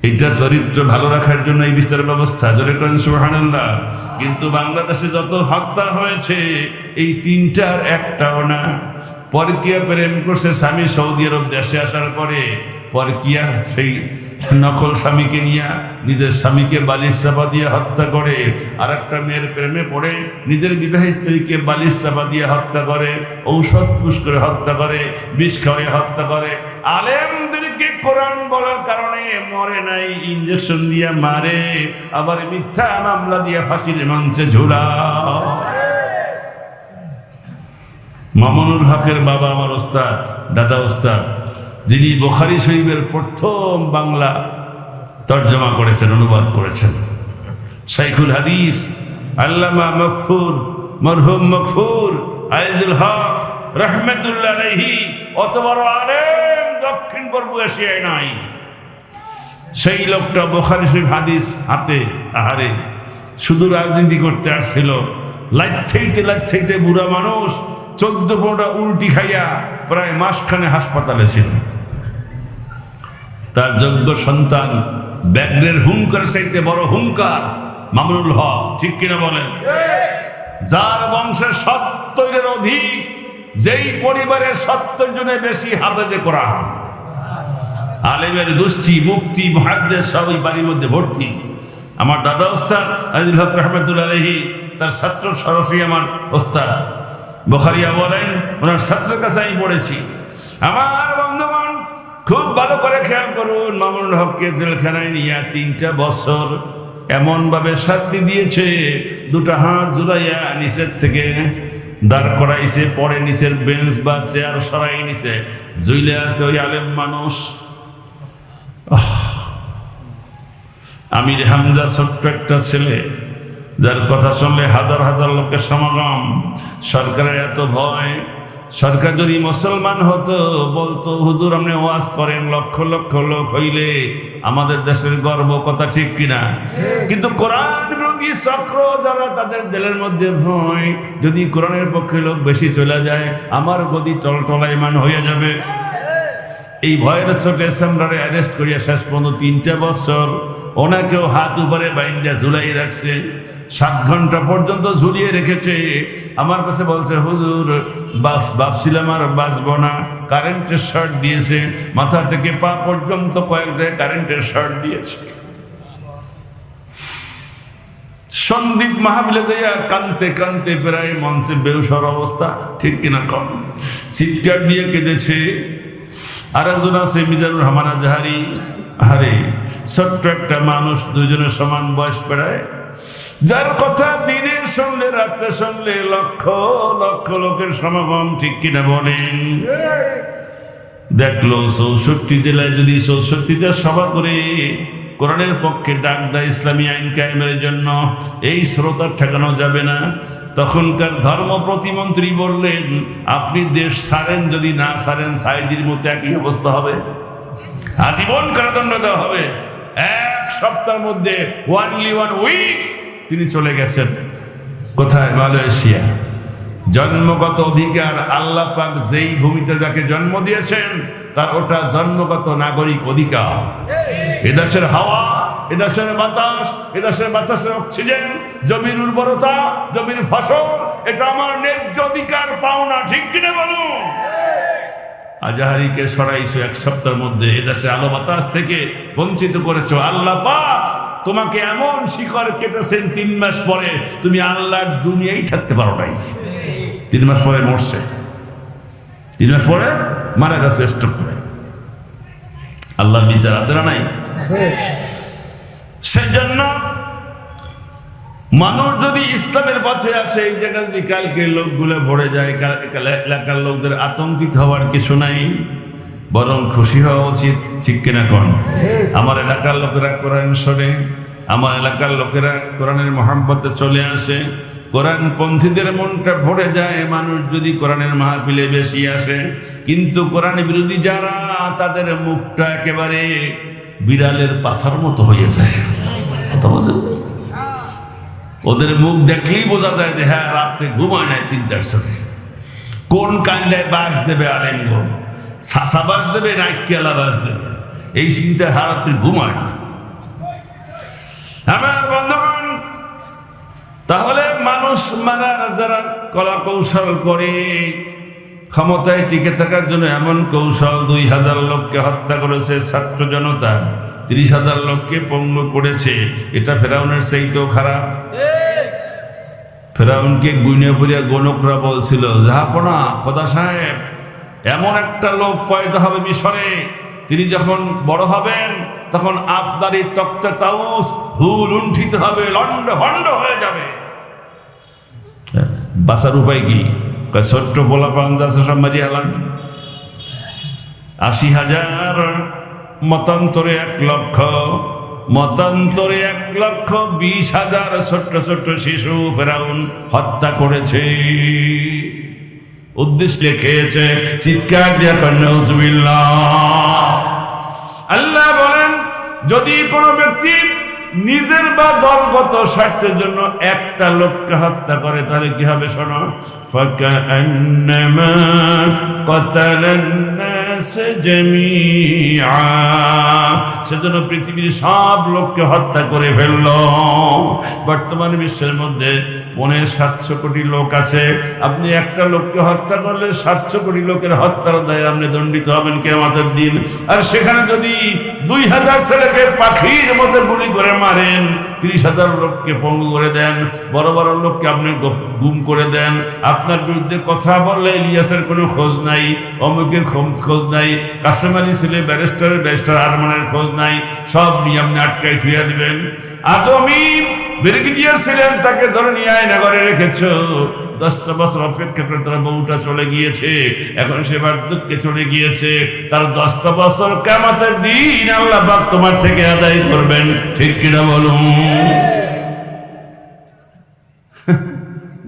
এটা চরিত্র ভালো রাখার জন্য এই বিচার ব্যবস্থা, জোরে করেন সুবহানাল্লাহ। কিন্তু বাংলাদেশে যত হত্যা হয়েছে এই তিনটার একটাও না। পরকিয়া প্রেম করছে স্বামী, সৌদি আরব দেশে আসার পরে পরকিয়া সেই নকল স্বামীকে নিয়ে নিজের স্বামীকে বালিশ চাপা দিয়ে হত্যা করে, আর একটা মেয়ের প্রেমে পড়ে নিজের বিবাহিত স্ত্রীকে বালিশ চাপা দিয়ে হত্যা করে, ঔষধ পুশ করে হত্যা করে, বিষ খাওয়াই হত্যা করে। আলেমদেরকে কোরআন বলার কারণে মরে নাই, ইঞ্জেকশন দিয়ে মারে, আবার মিথ্যা মামলা দিয়ে ফাঁসির মঞ্চে ঝুলা। মামুনুল হকের বাবা আমার ওস্তাদ, দাদা ওস্তাদ, যিনি বুখারী শরীফের প্রথম বাংলা তর্জমা করেছেন, অনুবাদ করেছেন, শাইখুল হাদিস আল্লামা মগফুর, মরহুম মগফুর আইজুল হক রহমতুল্লাহ আলাইহি। অত বড় আলেম দক্ষিণ পূর্ব এশিয়ায় নাই। সেই লোকটা বুখারী শরীফ হাদিস হাতে, আহারে শুধু রাজনীতি করতে আসছিল। লাইতে বুড়া মানুষ, 14-15টা উল্টি খাইয়া প্রায় মাসখানে হাসপাতালে ছিল। তার যোগ্য সন্তান, ব্যাগ্রের হুঙ্কার চাইতে বড় হুঙ্কার মামুনুল হক, ঠিক কিনা বলেন? যার বংশের 70-এর অধিক, যেই পরিবারের 70 জনের বেশি হাফেজে কোরআন, আলেমের গোষ্ঠী, মুফতি, মুহাদ্দিস সবই বাড়ির মধ্যে ভর্তি। আমার দাদা ওস্তাদ আইজুল হক রহমতুল্লাহ আলাইহি, তার ছাত্র শরফি আমার ওস্তাদ বুখারী বলেন, ওনার ছাত্রের কাছে আমি পড়েছি। আমার বন্ধুগণ খুব ভালো করে খেয়াল করুন, মামুনুল হককে জেলখানায় নিয়ে 3টা বছর এমনভাবে শাস্তি দিয়েছে, 2টা হাত ঝুলাইয়া নিচের থেকে দাঁড় করাইছে, পরে নিচের বেঞ্চ বা চেয়ার সরাই নিচে, ঝুলে আছে ওই আলেম মানুষ। আমির হামজা ছোট্ট একটা ছেলে, যার কথা শুনলে হাজার হাজার লোকের সমাগম। সরকারের এত ভয়, সরকার যদি মুসলমান হতো বলতো হুজুর আপনি ওয়াজ করেন, লক্ষ লক্ষ লোক হইলে আমাদের দেশের গর্ব, কথা ঠিক কিনা? কিন্তু কোরআন বিরোধী চক্র যারা, তাদের দিলের মধ্যে ভয়, যদি কোরআনের পক্ষে লোক বেশি চলে যায় আমার গদি টলটলায়মান হয়ে যাবে। এই ভয়ের চোখে সামরারে অ্যারেস্ট করিয়া শেষ পর্যন্ত 3টা বছর ওনাকেও হাত উপরে বাইন্দা ঝুলাই রাখছে, 7 ঘন্টা পর্যন্ত ঝুলিয়ে রেখেছে। আমার কাছে বলছে হুজুর ভাবছিলাম আর বাঁচবো না, কারেন্টের শর্ট দিয়েছে, মাথা থেকে পা পর্যন্ত কয়েক জায়গায় কারেন্টের শর্ট দিয়েছে। সন্দীপ মাহফিলে যাইয়া কানতে কানতে প্রায় মঞ্চে বেহুশর অবস্থা, ঠিক কিনা কম, চিৎকার দিয়ে কেঁদেছে। আর একজন আছে মিজানুর রহমান আজহারি, আরে ছোট্ট একটা মানুষ, 2জনের সমান বয়স প্রায়, যার কথা দিনের সঙ্গে রাত্রে সঙ্গে লক্ষ লক্ষ লোকের সমাগম, ঠিক কিনা বলেন? দেখলো 64 জেলায় যদি 64টা সভা করে কোরআনের পক্ষে ডাক দেয় ইসলামী আইন কায়েমের জন্য, এই শ্রোতার ঠেকানো যাবে না। তখনকার ধর্ম প্রতিমন্ত্রী বললেন আপনি দেশ ছাড়েন, যদি না ছাড়েন সাইদির মতো একই অবস্থা হবে, আজীবন কারাদণ্ড দেওয়া হবে। 1 সপ্তাহের মধ্যে, ওয়ানলি 1 উইক তিনি চলে গেছেন। কোথায়? মালয়েশিয়া। জন্মগত অধিকার, আল্লাহ পাক যেই ভূমিতে যাকে জন্ম দিয়েছেন তার ওটা জন্মগত নাগরিক অধিকার। এদেশের হাওয়া, এদেশের বাতাস, এদেশের বাতাসের অক্সিজেন, জমির উর্বরতা, জমির ফসল, এটা আমার ন্যায্য অধিকার, পাওনা, ঠিক কিনা বলুন? আজহারিকে সরাইছো 1 সপ্তাহের মধ্যে, এদেশে আলো বাতাস থেকে বঞ্চিত করেছো। আল্লাহ পাক তোমাকে এমন শিকড় কেটেছেন, 3 মাস পরে তুমি আল্লাহর দুনিয়ায় থাকতে পারো নাই। 3 মাস পরে মরছে, 3 মাস পরে মারা গেছে স্ট্রোক করে। আল্লাহর বিচার আছে না নাই? সেই জন্য মানুষ যদি ইসলামের পথে আসে, এই জায়গায় যদি কালকে লোকগুলো ভরে যায়, এলাকার লোকদের আতঙ্কিত হওয়ার কিছু নাই, বরং খুশি হওয়া উচিত, ঠিক কিনা কোন? আমার এলাকার লোকেরা কোরআন শোনে, আমার এলাকার লোকেরা কোরআনের মহব্বতে চলে আসে, কোরআনপন্থীদের মনটা ভরে যায় মানুষ যদি কোরআনের মাহফিলে বেশি আসে। কিন্তু কোরআন বিরোধী যারা, তাদের মুখটা একেবারে বিড়ালের পাছার মতো হয়ে যায়। কথা বুঝুন, ওদের মুখ দেখলেই বোঝা যায় যে হ্যাঁ রাত্রে ঘুমায় নাই চিন্তার সাথে। কোন কান্দায় বাস দেবে আলেঙ্গ, সাসা বাস দেবে, নাইকেলা বাস দেবে, এই চিন্তায় রাত্রে ঘুমায় না। তাহলে মানুষ মারার যারা কলা কৌশল করে ক্ষমতায় টিকে থাকার জন্য এমন কৌশল, 2000 লোককে হত্যা করেছে ছাত্র জনতা, 30,000 লোককে পঙ্গু করেছে, এটা ফেরাউনের চাইতেও খারাপ। ফেরাউনকে গুইনে পড়িয়া গণকরা বলছিল, জাহাপনা খোদা সাহেব, এমন একটা লোক পয়দা হবে মিশরে, তিনি যখন বড় হবেন তখন আপনারই তক্তে তাউস হুল লুণ্ঠিত হবে, লন্ড ভণ্ড হয়ে যাবে। বাঁচার উপায় কি? ছোট্ট পোলা পাঞ্জা আছে সব মারিয়ে হলাম। 80,000 মতান্তরে 1 লক্ষ, মতান্তরে 1,20,000 ছোট্ট ছোট্ট শিশু ফেরাউন হত্যা করেছে। উদ্দেশ্য খেয়েছে, চিৎকার দিয়া কন্যা। আল্লাহ বলেন, যদি কোনো ব্যক্তি নিজের বা দলগত স্বার্থের জন্য একটা লোককে হত্যা করে তাহলে কি হবে শোনো, ফাকান্নামা কাতালান নাস জামিআ, সেজন্য পৃথিবীর সব লোককে হত্যা করে ফেলল। বর্তমান বিশ্বের মধ্যে 750 কোটি লোক আছে, আপনি একটা লোককে হত্যা করলে 700 কোটি লোকের হত্যার দায়ে আপনি দণ্ডিত হবেন কিয়ামতের দিন। আর সেখানে যদি 2000 ছেলেকে পাখির মতো গুলি করে মারেন, 30,000 লোককে পঙ্গু করে দেন, বড় বড় লোককে আপনি গুম করে দেন, আপনার বিরুদ্ধে কথা বললে ইলিয়াসের কোনো খোঁজ নাই, অমুকের খোঁজ নাই, কাসেম আলী ছেলে ব্যারিস্টার আরমানের খোঁজ নাই, সব নিয়ে আপনি আটকাই থুইয়া দিবেন। আজমি ব্রিগেডিয়ার ছিলেন, তাকে ধরে নিয়ে আয়নাঘরে রেখেছ, 10টা বছর অপেক্ষা করে তার বউটা চলে গিয়েছে, এখন সে বার্ধক্যে চলে গিয়েছে, তার 10টা বছর কিয়ামতের দিন আল্লাহ পাক তোমার থেকে আদায় করবেন, ঠিক কিনা বলুন?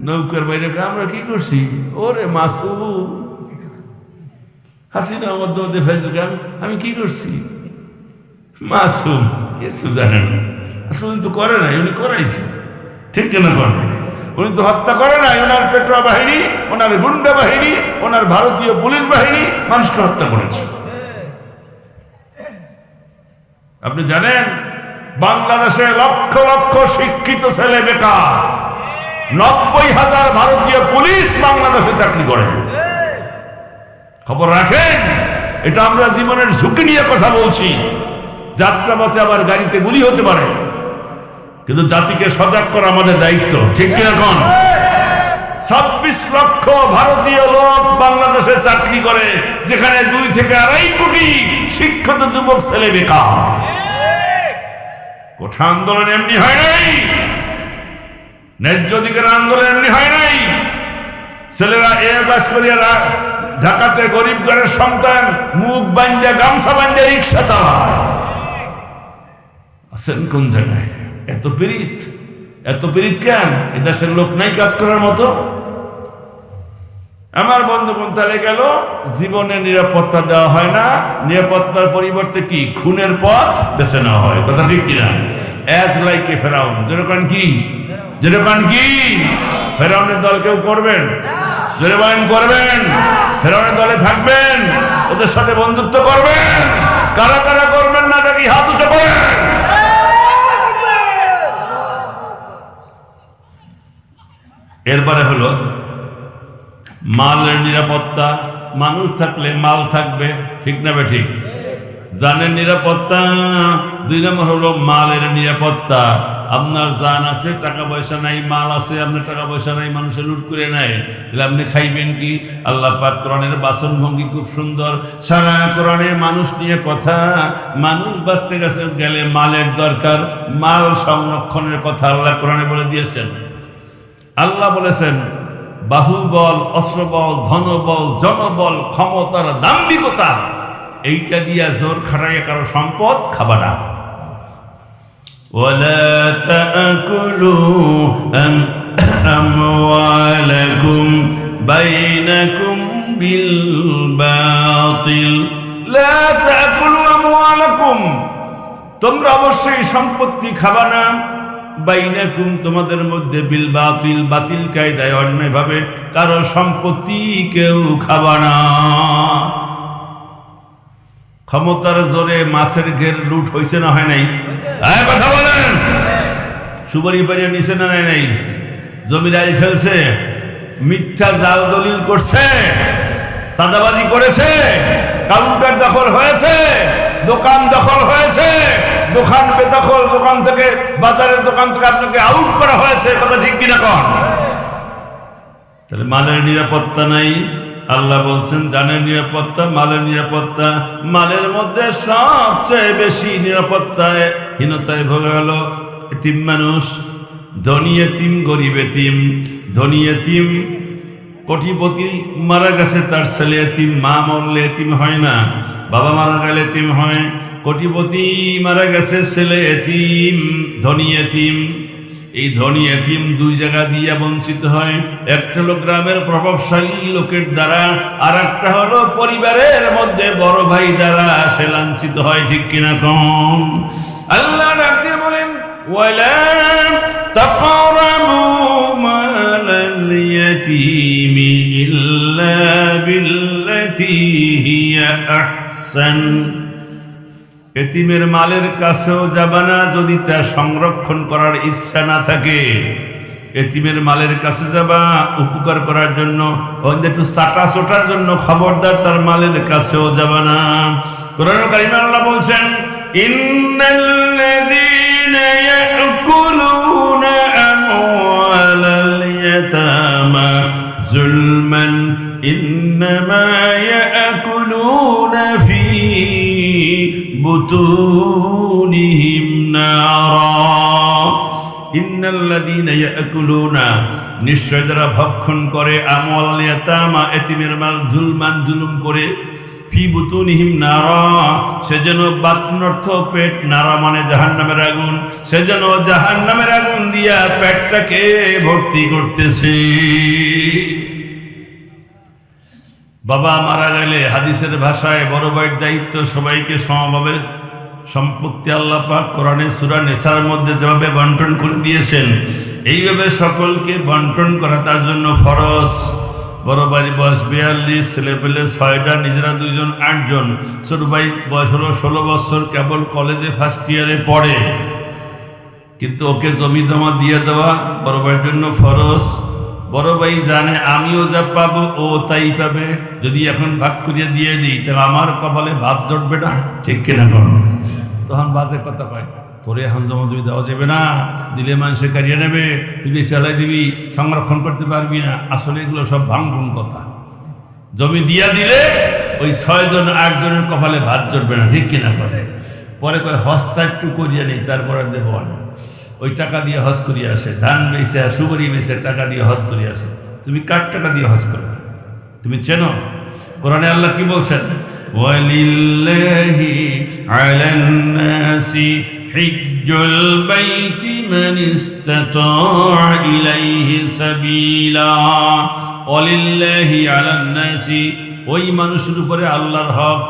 নৌকার বাইরে আমরা কি করছি, ওরে মাসুম হাসিনা মধ্যে ফেসবুকে আমি কি করছি, মাসুম কিছু জানে না, আসলে তো করে নাই, উনি করাইছে, ঠিক কিনা করেন? উনি তো হত্যা করে নাই, ওনার পেট্রো বাহিনী, ওনার গুন্ডা বাহিনী, ওনার ভারতীয় পুলিশ বাহিনী মানুষকে হত্যা করেছে। আপনি জানেন বাংলাদেশে লক্ষ লক্ষ শিক্ষিত ছেলে বেকার, 90,000 ভারতীয় পুলিশ বাংলাদেশে চাকরি করে। খবর রাখেন, এটা আমরা জীবনের ঝুঁকি নিয়ে কথা বলছি। যাত্রাপথে আবার গাড়িতে গুলি হতে পারে, কিন্তু জাতিকে সজাগ করা আমাদের দায়িত্ব, ঠিক কিনা কোন? 26 লক্ষ ভারতীয় লোক বাংলাদেশে চাকরি করে, যেখানে 2 থেকে 2.5 কোটি শিক্ষিত যুবক ছেলে বেকার। কোঠা আন্দোলন এমনি হয় নাই, ন্যায্য অধিকার আন্দোলন এমনি হয় নাই। ছেলেরা পাস করিয়া ঢাকাতে গরিব ঘরের সন্তান মুখ বান্ধা গামছা বান্ধা রিক্সা চালায়। আছেন কোন জায়গায়? এত পীড়িত কেন? এ দেশের লোক নাই কাজ করার মতো? আমার বন্ধু পন্থালে গেল, জীবনে নিরাপত্তা দেওয়া হয় না, নিরাপত্তার পরিবর্তে কি খুনের পথ বেছে নেওয়া হয়, কথা ঠিক কিনা? অ্যাজ লাইক এ ফেরাউন। যেরকম কি ফেরাউনের দল কেউ করবেন? জোরে বলেন করবেন? ফেরাউনের দলে থাকবেন? ওদের সাথে বন্ধুত্ব করবেন? কারা কারা করবেন না দেখি হাত উঁচু করেন। এরপরে হলো মালের নিরাপত্তা। মানুষ থাকলে মাল থাকবে, ঠিক না বে ঠিক? জানের নিরাপত্তা। 2 নম্বর হলো মালের নিরাপত্তা। আপনার জান আছে, টাকা পয়সা নাই, মাল আছে, আপনার টাকা পয়সা নাই, মানুষের লুট করে নেয়, তাহলে আপনি খাইবেন কি? আল্লাহ পাক কোরআনের বাসন ভঙ্গি খুব সুন্দর, সারা কোরআনে মানুষ নিয়ে কথা। মানুষ বাঁচতে গেলে মালের দরকার, মাল সংরক্ষণের কথা আল্লাহ কোরআনে বলে দিয়েছেন। আল্লাহ বলেছেন, বাহুবল, অস্ত্রবল, ধনবল, জনবল, ক্ষমতার দাম্ভিকতা, এইটা দিয়া জোর খাটাইয়া কারো সম্পদ খাবা না। ওয়ালা তাকুলু আমওয়ালাকুম বাইনাকুম বিল বাতিল, লা তাকুলু আমওয়ালাকুম, তোমরা অবশ্যই সম্পত্তি খাবা না, বাইনাকুম, তোমাদের মধ্যে, বিল বাতিল, বাতিল কায়দায়, অন্যায়ভাবে কারো সম্পত্তি কেউ খাবা না। ক্ষমতার জোরে মাছের ঘের লুট হয়েছে না হয় নাই? কথা বলেন। সুপারি পারিয়া নিচে না নাই? জমির আইল ঠেলছে, মিথ্যা জাল দলিল করছে, চাঁদাবাজি করেছে, কাউন্টার দখল হয়েছে, দোকান দখল হয়েছে, দোকান বেদখল, দোকান থেকে বাজারের দোকান থেকে আপনাকে আউট করা হয়েছে, কথা ঠিক কিনা কন? তাহলে মালের নিরাপত্তা নাই। আল্লাহ বলছেন জানের নিরাপত্তা, মালের নিরাপত্তা। মালের মধ্যে সবচেয়ে বেশি নিরাপত্তায় হীনতায় ভোগে গেল এতিম মানুষ। ধনী এতিম, গরিব এতিম। ধনী এতিম, কোটিপতি মারা গেছে, তার ছেলে এতিম। মা মরলে এতিম হয় না, বাবা মারা গেলে এতিম হয়। কোটিপতি মারা গেছে, ছেলে এতিম, ধনী এতিম। এই ধনী এতিম দুই জায়গা দিয়ে বঞ্চিত হয়। একটা হলো গ্রামের প্রভাবশালী লোকের দ্বারা, আর একটা হলো পরিবারের মধ্যে বড় ভাই দ্বারা সে লাঞ্ছিত হয়, ঠিক কিনা কম? আল্লাহ ডাক দিয়ে বলেন ওয়ালা তাকরাবু মালাল ইয়াতীমি ইল্লা বিল্লাতী হিয়া আহসান। এতিমের মালের কাছেও যাবা না যদি তা সংরক্ষণ করার ইচ্ছা না থাকে। এতিমের মালের কাছে যাবা উপকার করার জন্য, একটু চাটা চোটার জন্য, খবরদার তার মালের কাছেও যাবা না। কোরআন কারীমে আল্লাহ বলছেন ইন্নাল্লাযীনা ইয়াকুলুনা আমওয়ালাল ইয়াতামা যুলমান ইন্নামা ইয়াকুলুনা ফি বুতুনিহিম নারা। ইন্নাল্লাযীনা ইয়াকুলুনা, নিশ্চয় যারা ভক্ষণ করে, আমওয়াল ইয়াতামা, এতিমের মাল, জুলমান, জুলুম করে, ফি বুতুনিহিম নারা, সেজন্য বাতুন অর্থ পেট, নারা মানে জাহান্নামের আগুন, সেজন্য জাহান্নামের আগুন দিয়া পেটটাকে ভর্তি করতেছে। বাবা মারা গেলে হাদিসের ভাষায় বড় ভাইয়ের দায়িত্ব সবাইকে সমভাবে সম্পত্তি আল্লাহ পাক কোরআনে সূরা নিসার মধ্যে যেভাবে বন্টন করে দিয়েছেন, এইভাবে সকলকে বন্টন করা তার জন্য ফরজ। বড় ভাই বয়স 42, ছেলে পেলে 6টা, নিজেরা 2 জন 8 জন। ছোট ভাই বয়স হলো 16 বছর, কেবল কলেজে ফার্স্ট ইয়ারে পড়ে, কিন্তু ওকে জমি জমা দিয়ে দেওয়া বড় ভাইয়ের জন্য ফরজ। বড় ভাই জানে আমিও যা পাবো ও তাই পাবে, যদি এখন ভাগ করিয়ে দিয়ে দিই তাহলে আমার কপালে ভাত জটবে না, ঠিক কিনা করুন? তখন বাজে কথা পায়, তোরে এখন জমা জমি দেওয়া যাবে না, দিলে মানুষে কারিয়ে নেবে, তুই চালাই দিবি, সংরক্ষণ করতে পারবি না। আসলে এগুলো সব ভাঙভুং কথা। জমি দিয়া দিলে ওই 6 জন 8 জনের কপালে ভাত জটবে না, ঠিক কিনা করে? পরে কয় হজটা একটু করিয়ে নেই, তারপরে দেবো না। ওই টাকা দিয়ে হজ করিয়ে আসে, ধান বেচে, সুপারি বেচে টাকা দিয়ে হজ করিয়ে আসে। তুমি কার টাকা দিয়ে হজ করবে? তুমি চেনো? কোরআনে আল্লাহ কি বলছেন? ওয়ালিল্লাহি আলান নাসি হিজ্জুল বাইতি মান ইসতাতা ইলাইহি সাবিলা। ওয়ালিল্লাহি আলান নাসি, ওই মানুষের উপরে আল্লাহর হক।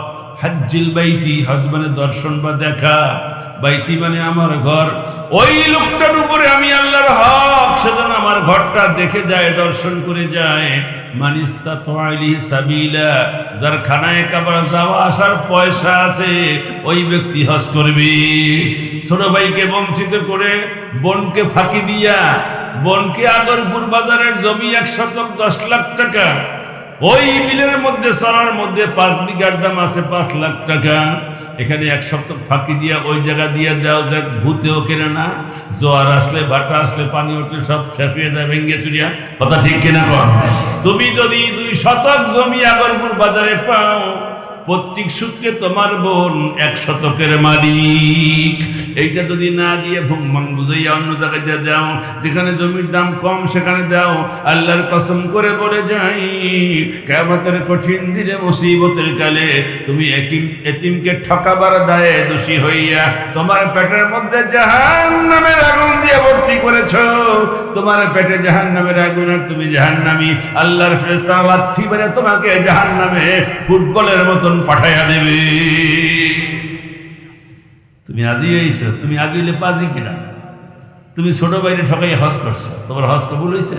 হজ্জিল বাইতি, হজ মানে দর্শন বা দেখা, বাইতি মানে আমার ঘর। ওই লোকটার উপরে আমি আল্লাহর হক, সেজন্য আমার ঘরটা দেখে যায়, দর্শন করে যায়। মানিস্তাতা ইলাইহি সাবিলা, যার খানায় কাবা যাওয়া আসার পয়সা আছে, ওই ব্যক্তি হজ করবে। ছোট ভাইকে বঞ্চিত করে, বোনকে ফাঁকি দিয়া, বোনকে আগরপুর বাজারের জমি 1 শতক 10 লাখ টাকা, ওই বিলের মধ্যে সারার মধ্যে 5 বিঘার দাম আছে 5 লাখ টাকা। এখানে 1 শতক ফাঁকি দিয়া ওই জায়গা দিয়ে দেওয়া যাক, ভূতেও কেনে না। জোয়ার আসলে, ভাটা আসলে, পানি উঠলে সব শেষ হয়ে যায়, ভেঙে চুরিয়া। কথা ঠিক কিনা কর? তুমি যদি 2 শতক জমি আগরপুর বাজারে পাও, পৈতৃক সূত্রে তোমার বোন 1 শতকের মালিক। এইটা যদি না দিয়ে ভুংভাং বুঝাইয়া অন্য জায়গায় দিয়ে দাও, যেখানে জমির দাম কম সেখানে দাও, আল্লাহর কসম করে বলে যাই, কিয়ামতের কঠিন দিনে, মুসিবতের কালে তুমি এতিমকে ঠকাবার দায়ে দোষী হইয়া তোমার পেটের মধ্যে জাহান্নামের আগুন দিয়ে ভর্তি করেছ। তোমার পেটে জাহান্নামের আগুন, আর তুমি জাহান্নামী। আল্লাহর ফেরেশতারা লাথি মেরে তোমাকে জাহান্নামে ফুটবলের মতন পাঠাইয়া দেবে। তুমি আজি হয়েছ, তুমি আজি হইলে পাজি কিনা? তুমি ছোট বাইরে ঠকাই হজ করছো, তোমার হজ কবুল হয়েছে?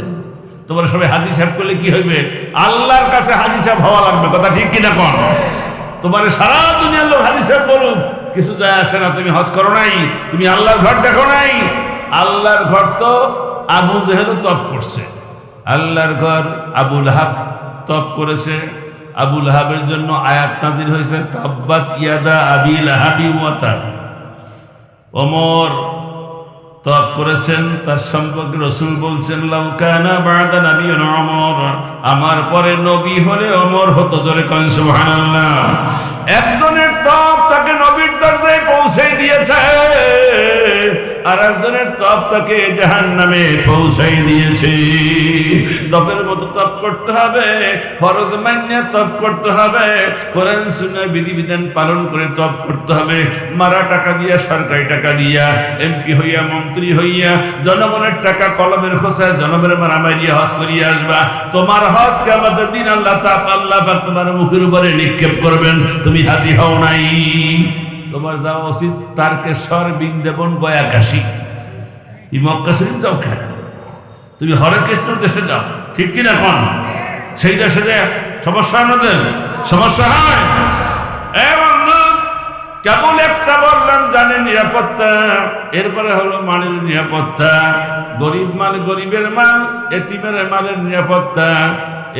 তোমার সবাই হাজি সাহেব করলে কি হইবে? আল্লাহর কাছে হাজি সাহেব হওয়া লাগবে, কথা ঠিক কিনা কন? তোমার সারা দুনিয়ার লোক হাজি সাহেব বলুক, কিছু যায় আসে না। তুমি হজ করো নাই, তুমি আল্লাহর ঘর দেখো নাই। আল্লাহর ঘর তো আবু জেহেলও তপ করছে, আল্লাহর ঘর আবু লাহাব তপ করেছে। আবু লাহাবের জন্য আয়াত নাজিল হয়েছে তাব্বাত ইয়াদা আবি লাহাবি ওয়া তাব। ওমর তপ করেছেন, তার সম্পর্কে রাসূল বলছেন লাউ কানা বা'দা নাবিয়্যুন ওমর, আমার পরে নবী হলে ওমর হতো। জোরে কোন সুবহানাল্লাহ। একজনের তপ তাকে নবীর দরজায় পৌঁছে দিয়েছে, আর একজনের তপ তাকে জাহান্নামে পৌঁছাই দিয়েছে। তপের মতো তপ করতে হবে, ফরজ মান্য তপ করতে হবে, কোরআন সুন্নাহ বিধিবিধান পালন করে তপ করতে হবে। মারা টাকা দিয়া, সরকারি টাকা দিয়া, এমপি হইয়া, মন্ত্রী হইয়া, জনগণের টাকা কলমের খোসায় জনগণের মারামারিয়া হজ করিয়া আসবা। তোমার হজ কিয়ামতের দিন আল্লাহ পাক তোমার মুখের উপরে নিক্ষেপ করবেন, তুমি হাজি হও নাই। তোমার যাওয়া উচিত তারকেশ্বর, বৃন্দাবন, গয়া, কাশী। তুমি মক্কা শরীফ যাও কেন? তুমি হরে কৃষ্ণ দেশে যাও, ঠিক কিনা? এখন সেই দেশে যায় সমস্যা, আমাদের সমস্যা হয়। কেবল একটা বললাম জানে নিরাপত্তা, এরপরে হলো মালের নিরাপত্তা। গরিব মাল গরিবের মাল, এতিমের মালের নিরাপত্তা।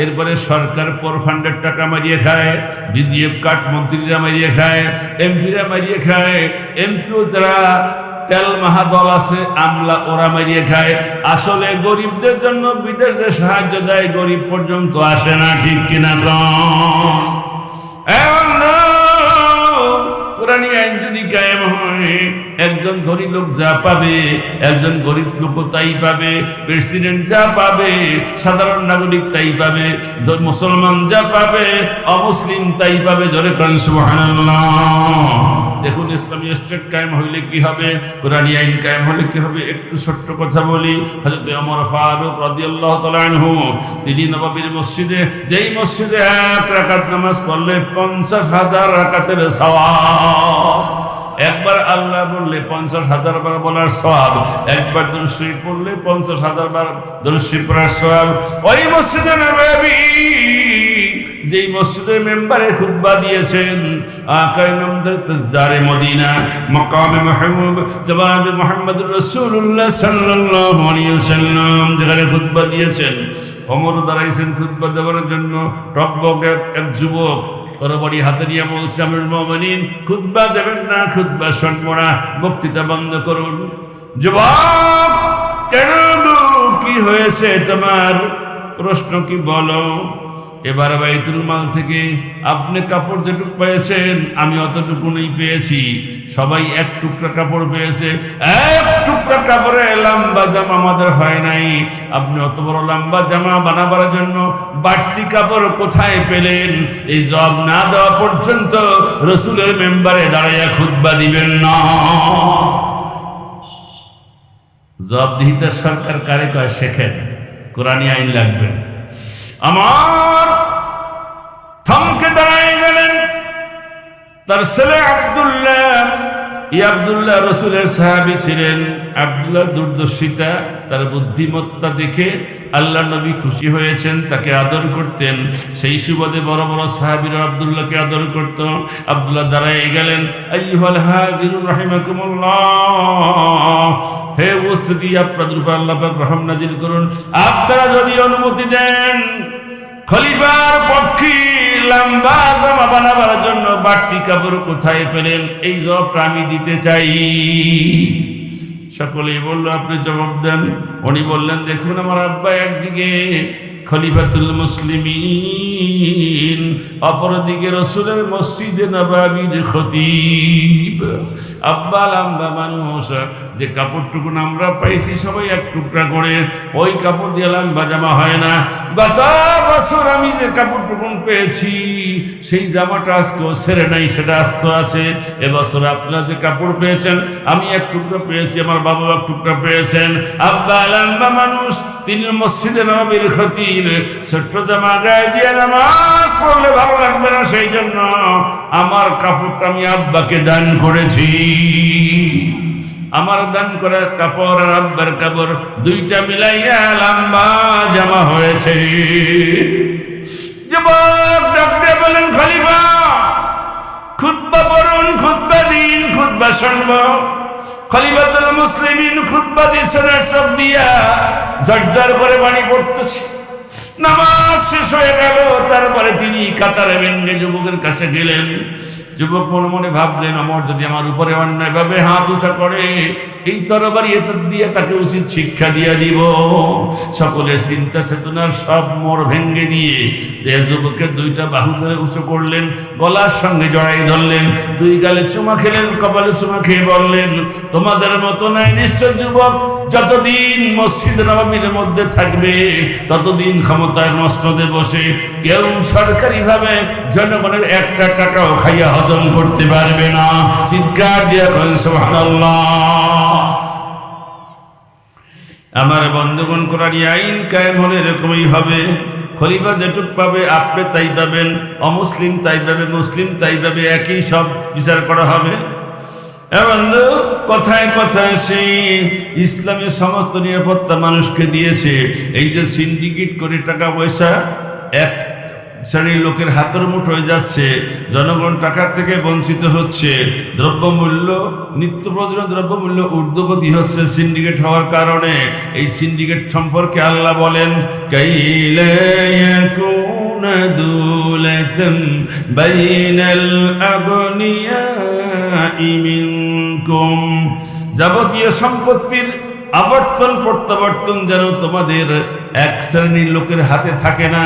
এরপরে সরকার পোর ফান্ডের টাকা মারিয়ে খায়, বিজিএফ কাট মন্ত্রীরা মারিয়ে খায়, এমপিরা মারিয়ে খায়, এমপিও যারা তেল মাহা দল আছে আমলা, ওরা মারিয়ে খায়। আসলে গরিবদের জন্য বিদেশে সাহায্য দেয়, গরিব পর্যন্ত আসে না, ঠিক কিনা? কোরআনী আইন যদি কায়েম হয়, একজন ধনী লোক যা পাবে, একজন গরিব লোক তাই পাবে। প্রেসিডেন্ট যা পাবে, সাধারণ নাগরিক তাই পাবে। মুসলমান যা পাবে, অমুসলিম তাই পাবে। জোরে কোরআন সুবহানাল্লাহ। দেখুন, ইসলামী স্টেট কায়েম হইলে কি হবে, কোরআনী আইন কায়েম হলে কি হবে। একটু ছোট্ট কথা বলি। হযরত ওমর ফারুক রাদিয়াল্লাহু তাআলা আনহু, তিনি নববীর মসজিদে, যেই মসজিদে এক রাকাত নামাজ পড়লে 50,000 রাকাতের সওয়াব। একবার আল্লাহ বললে 50,000 বার বলার সওয়াব, একবার দুরূদ শরীফ পড়লে 50,000 বার দুরূদ শরীফ পড়ার সওয়াব। ওই মসজিদে নববী, যেই মসজিদের মেম্বারে খুতবা দিয়েছেন, আকায়ে নামদার তাজদারে মদিনা, মাকামে মাহমুব জনাব মুহাম্মদুর রাসূলুল্লাহ সাল্লাল্লাহু আলাইহি ওয়াসাল্লাম যেখানে খুতবা দিয়েছেন, ওমর দাঁড়াইছেন খুতবা দেওয়ার জন্য। টকবক এক যুবক তরবারি হাতে নিয়ে বলছে, আমিরুল মুমিনিন, খুতবা দেবেন না, খুতবা শুনবো না, বক্তৃতা বন্ধ করুন। যুবক, কেন, কি হয়েছে তোমার? প্রশ্ন কি বলো? এবার বাইতুল মাল থেকে আপনি কাপড় যেটুকু পেয়েছেন, আমি অতটুকুই পেয়েছি। সবাই এক টুকরা কাপড় পেয়েছে, এক টুকরা কাপড়ে লম্বা জামা আমাদের হয় নাই। আপনি অত বড় লম্বা জামা বানাবার জন্য বাড়তি কাপড় কোথায় পেলেন? এই জবাব না দেওয়া পর্যন্ত রাসূলের মেম্বারে দাঁড়াইয়া খুতবা দিবেন না। জবাবদিহিতা সরকার কারে কয়? শেখেন, কোরআনী আইন লাগবে। আমার থমকে দাঁড়ায় গেলেন। তার ছেলে আব্দুল্লাহ রাসূলের সাহাবী ছিলেন। আব্দুল্লাহ দুর্দর্শিতা, তার বুদ্ধিমত্তা দেখে আল্লাহ নবী খুশি হয়েছেন, তাকে আদর করতেন। সেই সুবাদে বড় বড় সাহাবীরা আব্দুল্লাহকে আদর করত। আব্দুল্লাহ দাঁড়ায় গেলেন। আইয়ুহাল হাজিরুন রাহিমাকুমুল্লাহ, হে উপস্থিতি, আপনাদের উপর আল্লাহ পাক রহম নাজিল করুন। আপনারা যদি অনুমতি দেন, খলিফার পক্ষে লম্বা জামা বানাবার জন্য বাড়তি কাপড় কোথায় পেলেন? এই জবাবটা আমি দিতে চাই। সকলেই বলল, আপনি জবাব দেন। উনি বললেন, দেখুন, আমার আব্বা একদিকে খলিফাতুল মুসলিমিন, অপরদিকে রাসূলের মসজিদে নববীর খতিব। আব্বা লম্বা মানুষ, যে কাপড়টুকু আমরা পাইছি সবাই এক টুকরা করে, ওই কাপড় দিয়ে লম্বা জামা হয় না। গত বছর আমি যে কাপড়টুকু পেয়েছি, সেই জামাটা আজকেও ছেড়ে নাই, সেটা আস্ত আছে। এবছর আপনারা যে কাপড় পেয়েছেন, আমি এক টুকরা পেয়েছি, আমার বাবা এক টুকরা পেয়েছেন। আব্বা লম্বা মানুষ, তিনি মসজিদে নববীর খতিব। ছোট্ট জামা গায়ে দিয়ে নামাজ পড়লে ভালো লাগবে না, সেই জন্য আমার কাপড়টা আমি আব্বাকে দান করেছি। আমার দান করা কাপড় আর আব্বার কাপড় দুইটা মিলাইয়া লম্বা জামা হয়েছে। যুবক ডাকতে বলেন, খলিফা, খুতবা পড়ুন, খুতবা দিন, খুতবা শুনবো। খলিফাতুল মুসলিমিন খুতবা দিয়েছেন সব দিয়া ঝরঝর করে পানি পড়তেছে। নামাজ শেষ হয়ে গেল, তারপরে তিনি কাতারে ভেঙ্গে যুবকের কাছে গেলেন। যুবক মনে মনে ভাবলেন, আমার যদি আমার উপরে অন্যায়ভাবে হাত উঁচা করে, এই তরবারি দিয়ে তাকে উচিত শিক্ষা দিয়ে দিব। সকলের চিন্তা চেতনার সব মোড় ভেঙ্গে দিয়ে যে যুবকের দুইটা বাহু ধরে উঁচু করলেন, গলার সঙ্গে জড়াই ধরলেন, দুই গালে চুমা খেলেন, কপালে চুমা খেয়ে বললেন, তোমাদের মতো নাই নিশ্চয় যুবক, যতদিন মসজিদ নববীর মধ্যে থাকবে ততদিন ক্ষমতার মসনদে বসে কেউ সরকারিভাবে জনগণের একটা টাকাও খাইয়া হজম করতে পারবে না। চিৎকার দিয়া করেন সুবহানাল্লাহ। আমার বন্ধুগণ, কোরআনী আইন কায়েম হলে এরকমই হবে। খলিফা যেটুক পাবে আপনি তাই পাবেন, অমুসলিম তাই পাবে, মুসলিম তাই পাবে, একই সব বিচার করা হবে। বন্ধু, কথায় কথায় সেই ইসলামের সমস্ত নিরাপত্তা মানুষকে দিয়েছে। এই যে সিন্ডিকেট করে টাকা পয়সা এক শ্রেণীর লোকের হাতের মুঠ হয়ে যাচ্ছে, জনগণ টাকার থেকে বঞ্চিত হচ্ছে, দ্রব্যমূল্য নিত্য প্রয়োজনীয় দ্রব্যমূল্য ঊর্ধ্বগতি হচ্ছে সিন্ডিকেট হওয়ার কারণে। এই সিন্ডিকেট সম্পর্কে আল্লাহ বলেন, কাইলা ইয়াকুনা দুলাতাম বাইনাল আগনিয়াই মিনকুম, যাবতীয় সম্পত্তির আবর্তন প্রত্যাবর্তন যেন তোমাদের এক শ্রেণীর লোকের হাতে থাকে না,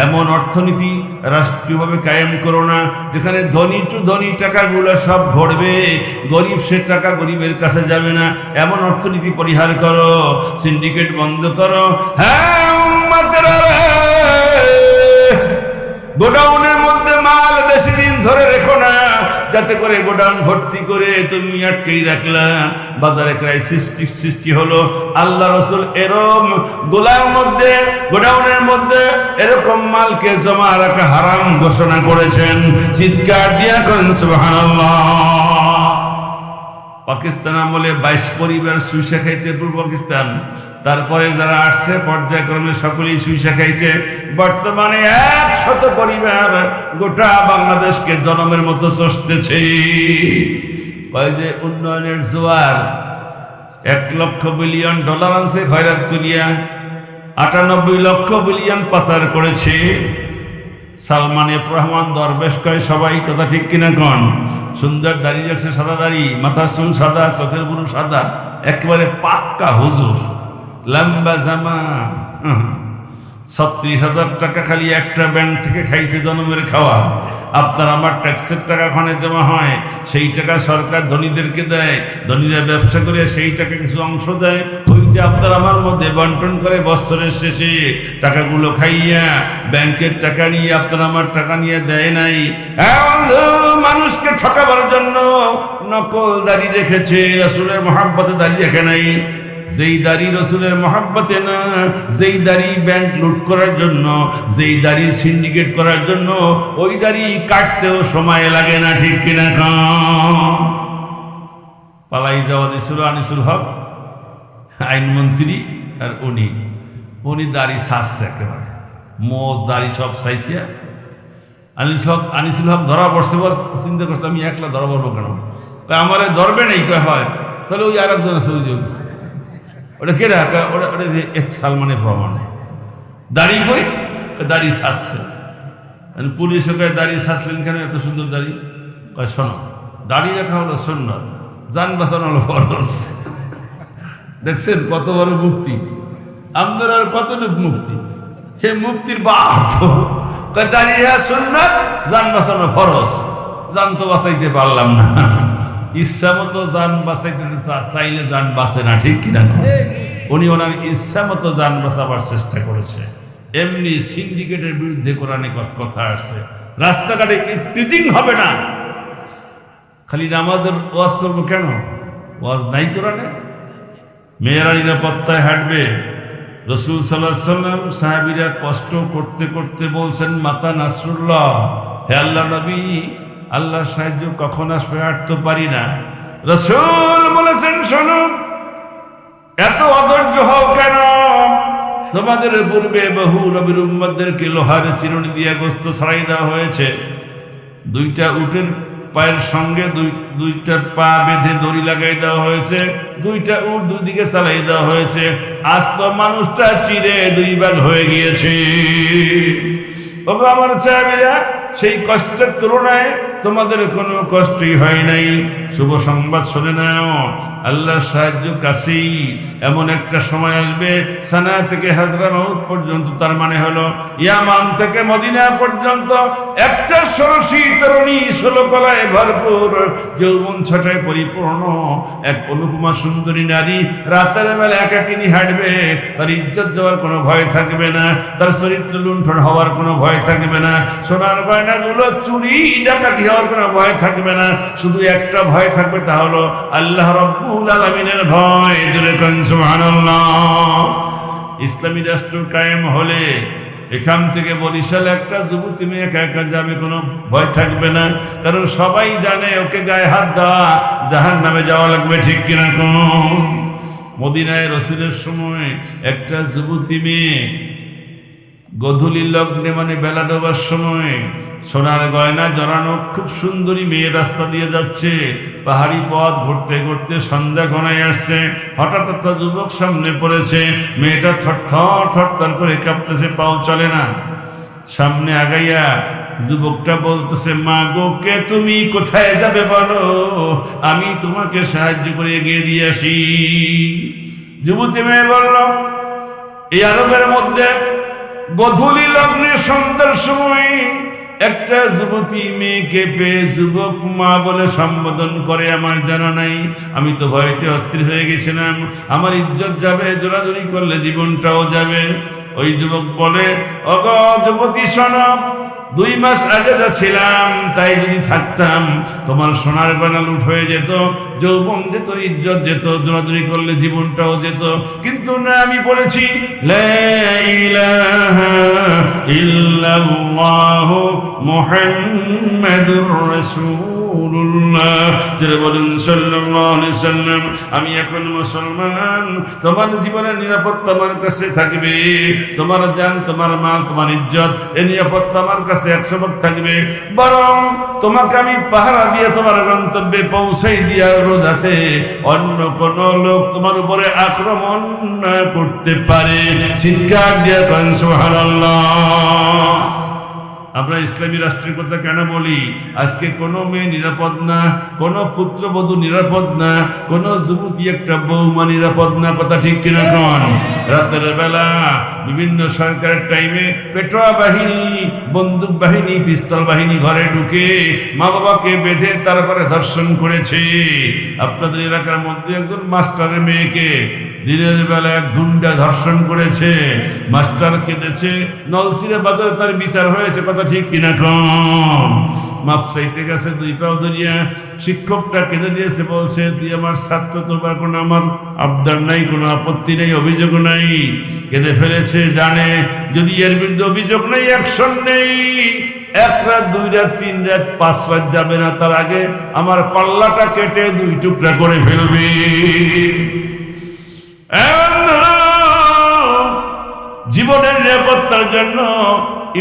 এমন অর্থনীতি রাষ্ট্রীয়ভাবে কায়েম করো না যেখানে ধনী টু ধনী টাকাগুলো সব ভরবে, গরিব সে টাকা গরিবের কাছে যাবে না, এমন অর্থনীতি পরিহার করো, সিন্ডিকেট বন্ধ করো। হ্যাঁ উম্মতেরা, গোডাউনের মধ্যে মাল বেশি দিন ধরে রেখো না, যাতে করে গোডাউন ভর্তি করে তুমি আটকেই রাখলা, বাজারে ক্রাইসিস সৃষ্টি হলো। আল্লাহ রাসূল এরকম গোডাউনের মধ্যে এরকম মালকে জমা রাখা হারাম ঘোষণা করেছেন। চিৎকার দিয়া করেন সুবহানাল্লাহ। পাকিস্তান আমলে 22 পরিবার সুইসা খাইছে পূর্ব পাকিস্তান, তারপরে যারা আসছে পর্যায়ক্রমে সকলেই সুইসা খাইছে। বর্তমানে 100 পরিবার গোটা বাংলাদেশকে জনমের মতো চষতেছে। কয় যে উন্নয়নের জোয়ার, 1 লক্ষ বিলিয়ন ডলার আনছে খয়রাত করিয়া, 98 লক্ষ বিলিয়ন পাচার করেছে। সালমান এফ রহমান দরবেশ কয় সবাই, কথা ঠিক কিনা কন? সুন্দর দাড়ি রাখছে, সাদা দাড়ি, মাথার চুল সাদা, চোখের বুরু সাদা, একেবারে পাক্কা হুজুর, লম্বা জামা। 36,000 টাকা খালি একটা ব্যাংক থেকে খাইছে জনমের খাওয়া। আপনার আমার ট্যাক্সের টাকা ওখানে জমা হয়, সেই টাকা সরকার ধনীদেরকে দেয়, ধনীরা ব্যবসা করে সেই টাকা কিছু অংশ দেয়, ওইটা আপনার আমার মধ্যে বন্টন করে বছরের শেষে টাকাগুলো খাইয়া ব্যাংকের টাকা নিয়ে আপনার আমার টাকা নিয়ে দেয় নাই। মানুষকে ঠকাবার জন্য নকল দাড়ি রেখেছে, রাসূলের মহব্বতে দাড়ি রেখে নাই। যেই দাড়ি রসুলের মহব্বতে না, যেই দাড়ি ব্যাংক লুট করার জন্য, যেই দাড়ি সিন্ডিকেট করার জন্য, ওই দাড়ি কাটতেও সময় লাগে না, ঠিক কিনা? পালাই যাওয়া দিয়েছিল আনিসুল হক আইনমন্ত্রী, আর উনি দাড়ি সাজছে একেবারে, মোজ দাড়ি সব চাইছে। আনিসুল হক ধরা পড়ছে, চিন্তা করছে আমি একলা ধরা পড়বো কেন, আমার ধরবে নেই, হয় তাহলে ওই আর একজন আছে, ওটা কে রাখা, ওটা সালমানের প্রমাণ। দাড়ি কই? দাড়ি সাজছে। পুলিশ ওকে দাড়ি সাজলেন কেন, এত সুন্দর দাড়ি? কয় শোনো, দাড়ি রাখা হলো সুন্নাত, জান বাঁচানো হলো ফরজ। দেখছেন কত বড় মুক্তি, আমাদের আর কতটুকু মুক্তি? হে মুক্তির বাপ, দাড়ি রাখা সুন্নাত, জান বাঁচানো ফরজ। জান তো বাঁচাইতে পারলাম না, ইচ্ছা মতো যান বাঁচাইতে চাইলে যান বাঁচে না, ঠিক কিনা? উনি ওনার ইচ্ছা মতো যান বাঁচাবার চেষ্টা করেছে। এমনি সিন্ডিকেটের বিরুদ্ধে কোরআনে কথা আসছে, রাস্তাঘাটে প্রিজিং হবে না। খালি নামাজের ওয়াজ করবো কেন? ওয়াজ নাই কোরআনে? মেয়েরা নিরাপত্তায় হাঁটবে। রসুল সাল্লাল্লাহু আলাইহি ওয়াসাল্লাম সাহাবীরা কষ্ট করতে করতে বলছেন, মাতা নাসরুল্লাহ, হে আল্লাহ নবী, আল্লাহর সাহায্য কখন আসবে আর তো পারি না। রাসূল বলেছেন, শোনো, এত অধৈর্য হও কেন? তোমাদের পূর্বে বহু নবীর উম্মতদেরকে লোহার চিরুনি দিয়ে গোশত ছড়াই দেওয়া হয়েছে। 2টা উটের পায়ের সঙ্গে দুইটা পা বেঁধে দড়ি লাগাই দেওয়া হয়েছে, দুইটা উট দুই দিকে চালাই দেওয়া হয়েছে। আজ তো মানুষটা চিরে দুই ভাগ হয়ে গিয়েছে। ওগো আমার সাহাবীরা, সেই কষ্টের তুলনায় তোমাদের কোনো কষ্টই হয় নাই। শুভ সংবাদ শুনে নাও, আল্লাহর সাহায্য কাছেই। এমন একটা সময় আসবে, সানা থেকে হাজরামাউত পর্যন্ত, তার মানে হলো ইয়ামান থেকে মদিনা পর্যন্ত, একটা ষোড়শী তরুণী, 16 কলায় ভরপুর, যৌবন ছটায় পরিপূর্ণ এক অনুপমা সুন্দরী নারী রাতের বেলা একাকিনী হাঁটবে। তার ইজ্জত যাওয়ার কোনো ভয় থাকবে না, তার চরিত্র লুণ্ঠন হওয়ার কোনো ভয় থাকবে না, সোনার গয়নাগুলো চুরি ডাকাতি হওয়ার কোনো ভয় থাকবে না। শুধু একটা ভয় থাকবে, তা হলো আল্লাহ রাব্বুল আলামিনের ভয়। জোরে কোন সুবহানাল্লাহ। ইসলামী রাষ্ট্র কায়েম হলে এখান থেকে বরিশাল একটা যুবতী মেয়ে একা একা যাবে, কোনো ভয় থাকবে না, কারণ সবাই জানে ওকে গায়ে হাত দেওয়া জাহান্নামে যাওয়া লাগবে। ঠিক কিনা কোন? মদিনায় রসুলের সময় একটা যুবতী মেয়ে গধূলি লগ্নে, মানে বেলা ডোবার সময়, সোনার গয়না জড়ানো খুব সুন্দরী মেয়ে রাস্তা দিয়ে যাচ্ছে। পাহাড়ি পথ ঘুরতে ঘুরতে সন্ধ্যা ঘনায় আসছে। হঠাৎ একটা যুবক সামনে পড়েছে। মেয়েটা থরথর থরথর করে কাঁপতেছে, পাও চলে না। সামনে আগাইয়া যুবকটা বলতেছে, মা গো, কে তুমি, কোথায় যাবে বলো, আমি তোমাকে সাহায্য করে এগিয়ে দিয়ে আসি। যুবতী মেয়ে বলল, এই আরবের মধ্যে গধূলি লগ্নে সন্ধ্যার সময় একটা যুবতী মেয়েকে পেয়ে যুবক মা বলে সম্বোধন করে আমার জানা নাই। আমি তো ভয়তে অস্থির হয়ে গেছিলাম, আমার ইজ্জত যাবে, জোরাজুরি করলে জীবনটাও যাবে। ওই যুবক বলে, ওগো যুবতী শোনো, 2 মাস আগে যা ছিলাম তাই যদি থাকতাম, তোমার সোনার গয়না লুট হয়ে যেত, যৌবন যেত, ইজ্জত যেত, জোরাজুরি করলে জীবনটাও যেত। কিন্তু না, আমি বলেছি লা ইলাহা ইল্লাল্লাহু মুহাম্মাদুর রাসূলুল্লাহ। যারা বলেন সাল্লাল্লাহু আলাইহি সাল্লাম, আমি এখন মুসলমান, তোমার জীবনের নিরাপত্তা আমার কাছে থাকবে, তোমার জান, তোমার মাল, তোমার ইজ্জত, এই নিরাপত্তা আমার কাছে 100 ভাগ থাকবে। বরং তোমাকে আমি পাহারা দিয়ে তোমার গন্তব্যে পৌঁছাই দিয়া রোজাতে অন্য কোন লোক তোমার উপরে আক্রমণ না করতে পারে। চিৎকার দিয়া কন সুবহানাল্লাহ। আমরা ইসলামী রাষ্ট্রের কথা কেন বলি? আজকে কোনো মেয়ে নিরাপদ না, কোনো পুত্রবধূ নিরাপদ না, কোনো যুবতী একটা বৌমা নিরাপদ না। কথা ঠিক কিনা কোন? রাতের বেলা বিভিন্ন সরকারের টাইমে পেটোয়া বাহিনী, বন্দুক বাহিনী, পিস্তল বাহিনী ঘরে ঢুকে মা বাবাকে বেঁধে তারপরে ধর্ষণ করেছে। আপনাদের এলাকার মধ্যে একজন মাস্টারের মেয়েকে দিনের বেলা এক গুন্ডা ধর্ষণ করেছে, মাস্টার কেঁদেছে, নলছিরে বাজারে তার বিচার হয়েছে। কথা ঠিক কিনা কম? মাপ চাইতে গেছে, 2 পাও ধরিয়া শিক্ষকটা কেঁদে দিয়েছে, বলছে, তুই আমার ছাত্র, তোমার কোনো আমার আবদার নাই, কোনো আপত্তি নেই, অভিযোগ নাই। কেঁদে ফেলেছে, জানে যদি এর বিরুদ্ধে অভিযোগ নেই, অ্যাকশন নেই, 1 রাত 2 রাত 3 রাত 5 রাত যাবে না, তার আগে আমার কল্লাটা কেটে 2 টুকরা করে ফেলবে। জীবনের নিরাপত্তার জন্য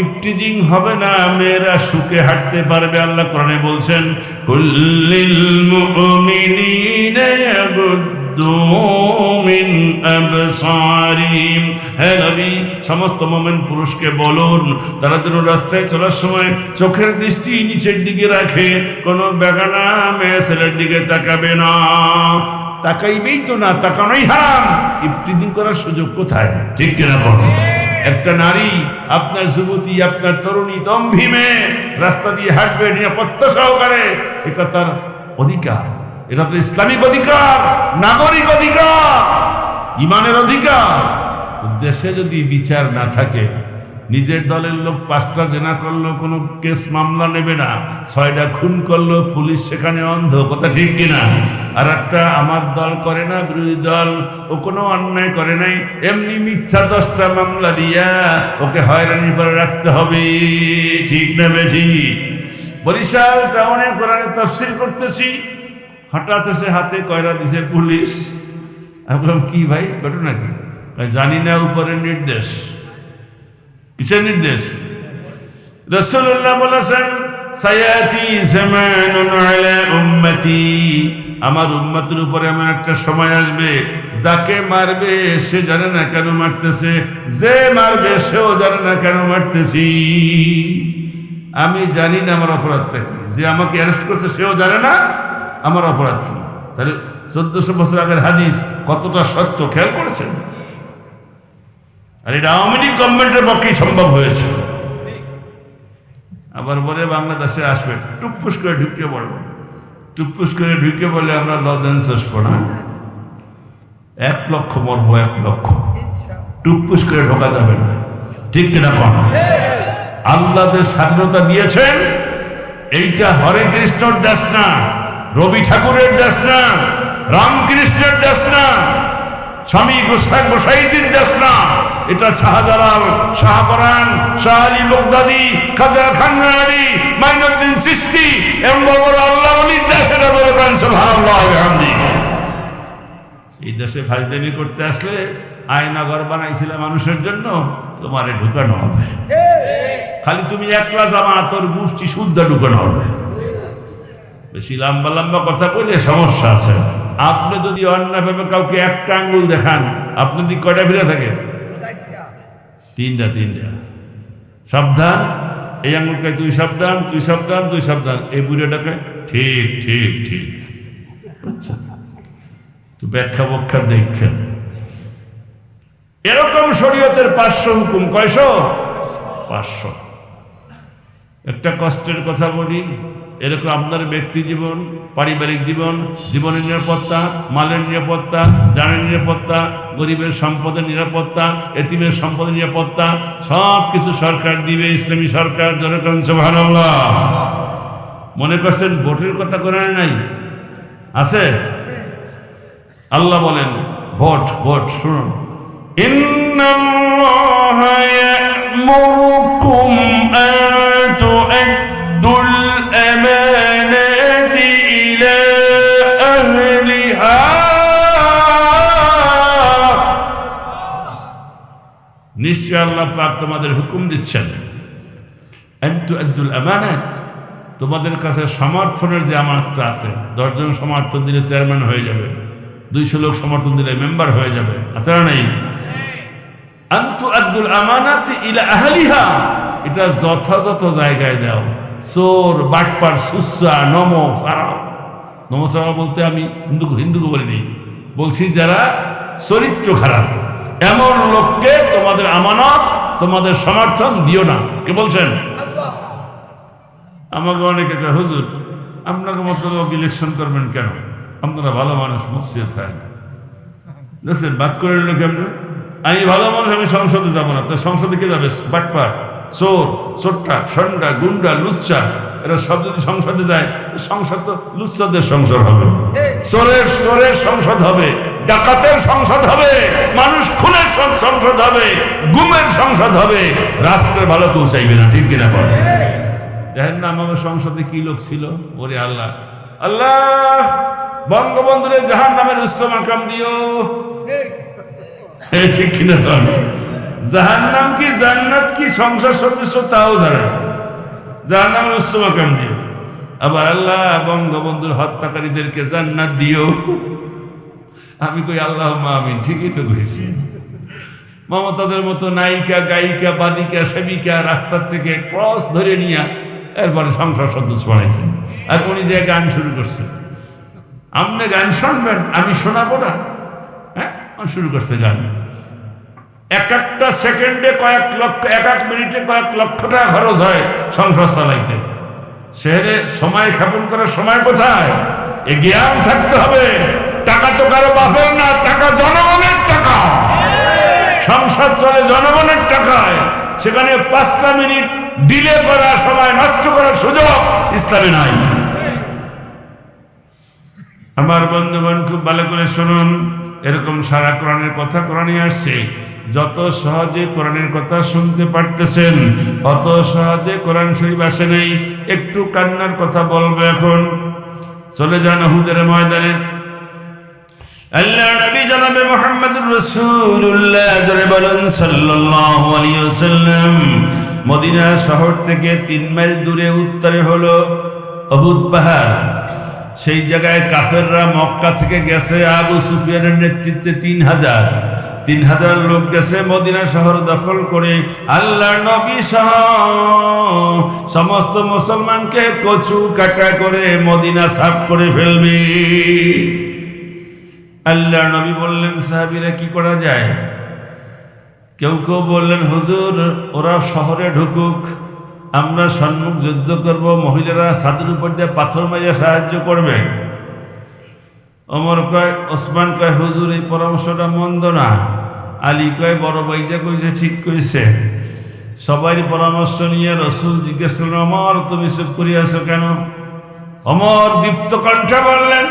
ইফটিজিং হবে না, মেয়েরা সুখে হাঁটতে পারবে। আল্লাহ কোরআনে বলছেন, কুল্লিল মুমিনিনা ইয়াগুদ্দু মিন আবসারিহিম। হে নবী, সমস্ত মুমিন পুরুষকে বলুন, তারা যেন রাস্তায় চলার সময় চোখের দৃষ্টি নিচের দিকে রাখে, কোনো বেগানা মেয়ে ছেলের দিকে তাকাবে না। তাকাইবেই তো না, তাকানোই হারাম। ইফটিজিং করার সুযোগ কোথায়? ঠিক কিনা বলো? একটা নারী, আপনার যুবতী, আপনার তরুণী, তম্ভী মেয়ে রাস্তা দিয়ে হাঁটবে নিরাপত্তা সহকারে, এটা তার অধিকার, এটা তো ইসলামিক অধিকার, নাগরিক অধিকার, ইমানের অধিকার। দেশে যদি বিচার না থাকে, নিজের দলের লোক 5টা জেনা করলো, কোনো কেস মামলা নেবে না, 6টা খুন করলো, পুলিশ সেখানে অন্ধ। কথা ঠিক কিনা? আর একটা আমার দল করে না, বিরোধী দল, ও কোনো অন্যায় করে নাই, এমনি মিথ্যা 10টা মামলা দিয়া ওকে হয়রানি করে রাখতে হবে। ঠিক না বেঠিক? বরিশাল টাউনে কোরআনে তাফসীর করতেছি, হঠাৎ এসে হাতে কয়রা দিছে পুলিশ। আমি বললাম, কি ভাই, ঘটনা কি? জানি না, উপরের নির্দেশ। কিসের নির্দেশ? রাসূলুল্লাহ বলেছেন, সায়াতি জামানুন আলা উম্মতি, আমার উম্মতের উপরে এমন একটা সময় আসবে যাকে মারবে সে জানে না কেন মারতেছে, যে মারবে সেও জানে না কেন মারতেছি। আমি জানি না আমার অপরাধটা কি, যে আমাকে অ্যারেস্ট করছে সেও জানে না আমার অপরাধ কি। তাহলে 1400 বছর আগের হাদিস কতটা সত্য খেয়াল করেছেন? আর এটা আওয়ামী লীগ গভর্নমেন্টের পক্ষেই সম্ভব হয়েছে। আবার বলে বাংলাদেশে আসবে, টুকপুস করে ঢুকে পড়বো, টুকপুস করে ঢুকে বলে আমরা লজেন্সেস পড়াই, 1 লক্ষ মরবো, 1 লক্ষ। টুকপুস করে ঢোকা যাবে না, ঠিক কিনা কম? আল্লাহ যে স্বাধীনতা দিয়েছেন এইটা হরে কৃষ্ণর দেশ না, রবি ঠাকুরের দেশ না, রামকৃষ্ণের দেশ না, স্বামী গোসাইজির দেশ না, এটা শাহজালাল, শাহপরান, শাহ আলী বগদাদি, খাজা খানরানি, মাইনুদ্দিন চিশতি এবং বড় বড় আল্লাহ ওলির দেশ। এটা বলে সুবহানাল্লাহ ওয়া বিহামদিহি। এই দেশে ফাজলামি করতে আসলে আয়নাঘর বানাইছিলাম মানুষের জন্য, তোমারে ঢুকানো হবে। খালি তুমি একলা জামা, তোর গোষ্ঠী শুদ্ধ ঢুকানো হবে। বেশি লম্বা লম্বা কথা বললে সমস্যা আছে। আপনি যদি অন্যভাবে কাউকে একটা আঙ্গুল দেখান, আপনি দিক কয়টা ফিরে থাকে? 3টা। সাবধান, এই আঙ্গুলকে তুই সাবধান, তুই সাবধান, তুই সাবধান। এই বুড়োটাকে ঠিক ঠিক ঠিক। আচ্ছা, তো ব্যাখ্যা বখ্যা দেখছেন। এরকম শরীয়তের 500 হুকুম। কয়শো? 500। একটা কষ্টের কথা বলি, এরকম আপনার ব্যক্তি জীবন, পারিবারিক জীবন, জীবনের নিরাপত্তা, মালের নিরাপত্তা, জানের নিরাপত্তা, গরিবের সম্পদের নিরাপত্তা, এতিমের সম্পদের নিরাপত্তা, সব কিছু সরকার দিবে, ইসলামী সরকার। যেরকম সুবহানাল্লাহ। মনে করছেন ভোটের কথা কোরআনে নাই? আছে? আল্লাহ বলেন ভোট, ভোট শুনুন। ইন্নাল্লাহা ইয়া'মুরুকুম আন তু'আদ্দুল আমানাতি ইলা আহলিহা। নিশ্চয় আল্লাহ পাক তোমাদের হুকুম দিচ্ছেন, আন তু'আদ্দুল আমানাত, তোমাদের কাছে সমর্থনের যে আমানতটা আছে, 10 জন সমর্থন দিলে চেয়ারম্যান হয়ে যাবে, 200 লোক সমর্থন দিলে মেম্বার হয়ে যাবে, আছে না নাই? আন তু'আদ্দুল আমানাতি ইলা আহলিহা, এটা যথাযথ জায়গায় দাও। চোর, বাটপার, সুসা, নমসারা বলতে আমি হিন্দুকে বলিনি, বলছি যারা চরিত্র খারাপ এমন লোককে তোমাদের আমানত, তোমাদের সমর্থন দিও না। কে বলছেন? আমাকে অনেকে কয়, হুজুর আপনাকে মতো লোক ইলেকশন করবেন কেন? আপনারা ভালো মানুষ, মসজিদে থাকেন। দেখছেন বাক করে নিল কেমন? আমি ভালো মানুষ, আমি সংসদে যাবো না। তা সংসদে কে যাবে? বাটপার, চোর, চোরটা, সন্ডা, গুন্ডা, লুচ্চা, এরা সব যদি সংসদে যায়, সংসদ তো লুচ্চাদের সংসদ হবে, চোরের সংসদ হবে, ডাকাতের সংসদ হবে, মানুষ খুনের সংসদ হবে, গুমের সংসদ হবে, রাষ্ট্রের ভালো কেউ চাইবে না। ঠিক কিনা বলে? দেখেন না আমাদের সংসদে কি লোক ছিল? ওরে আল্লাহ, আল্লাহ বঙ্গবন্ধুরে জাহান্নামের উচ্চ মাকাম দিও। ঠিক কিনা? জাহান্নাম কি জান্নাত কি সংসদ সদস্য তাও জানে না, জাহান্নামের উচ্চ মাকাম দিও। আবার আল্লাহ বঙ্গবন্ধুর হত্যাকারীদেরকে জান্নাত দিও। আমি কই আল্লাহ আমিন। ঠিকই তো কইছি। মমতাজের মতো নায়িকা, গায়িকা, বাদিকা, সেবিকা রাস্তার থেকে ক্রস ধরে নিয়ে এরপরে সংসদ সদস্য বানাইছেন। আর উনি যে গান শুরু করছেন, আপনি গান শুনবেন, আমি শোনাবো না? হ্যাঁ, শুরু করছে গান। একটা সেকেন্ডে কয়েক লক্ষ, এক মিনিটে কয়েক লক্ষ টাকা খরচ হয় সংসদ চালাইতে। শহরে সময় ক্ষেপণ করার সময় কোথায়? এ জ্ঞান থাকতে হবে। টাকা তো কারো বাপের না, টাকা জনগণের টাকা। সংসদ চলে জনগণের টাকায়, সেখানে 5টা মিনিট ডিলে করা, সময় নষ্ট করার সুযোগ ইসলামে নাই। আমার বন্ধুগণ খুব ভালো করে শুনুন, এরকম সারা কোরআনের কথা কোরআনে আসছে। যত সহজে কোরআনের কথা শুনতে পারতেছেন, অত সহজে কোরআন শরীফ আসে নাই। একটু কান্নার কথা বলবো এখন। চলে যান উহুদের ময়দানে। আল্লাহ নবী জনাবে মুহাম্মদুর রাসূলুল্লাহ জোরে বলেন সাল্লাল্লাহু আলাইহি ওয়াসাল্লাম, মদিনা শহর থেকে 3 মাইল দূরে উত্তরে হলো উহুদ পাহাড়। সেই জায়গায় কাফেররা মক্কা থেকে গেছে আবু সুফিয়ানের নেতৃত্বে 3000 লোক গেছে মদিনা শহর দখল করে আল্লাহর নবী সহ সমস্ত মুসলমানকে কচু কাটা করে মদিনা সাফ করে ফেলবে। আল্লাহর নবী বললেন, সাহাবীরা কি করা যায়? কেউ বললেন, হুজুর ওরা শহরে ঢুকুক, আমরা সম্মুখ যুদ্ধ করব, মহিলারা ছাদের উপর দিয়ে পাথর মারিয়া সাহায্য করবে। ওমর কয়, ওসমান কয়, হুজুর এই পরামর্শটা মন্দ না। আলী কয়, বড় ভাইজা কইছে ঠিক কইছে। সবাই পরামর্শ নিয়ে রসুল জিজ্ঞেস করলেন, ওমর তুমি চুপ করিয়া আছো কেন? ওমর দীপ্ত কণ্ঠে বললেন,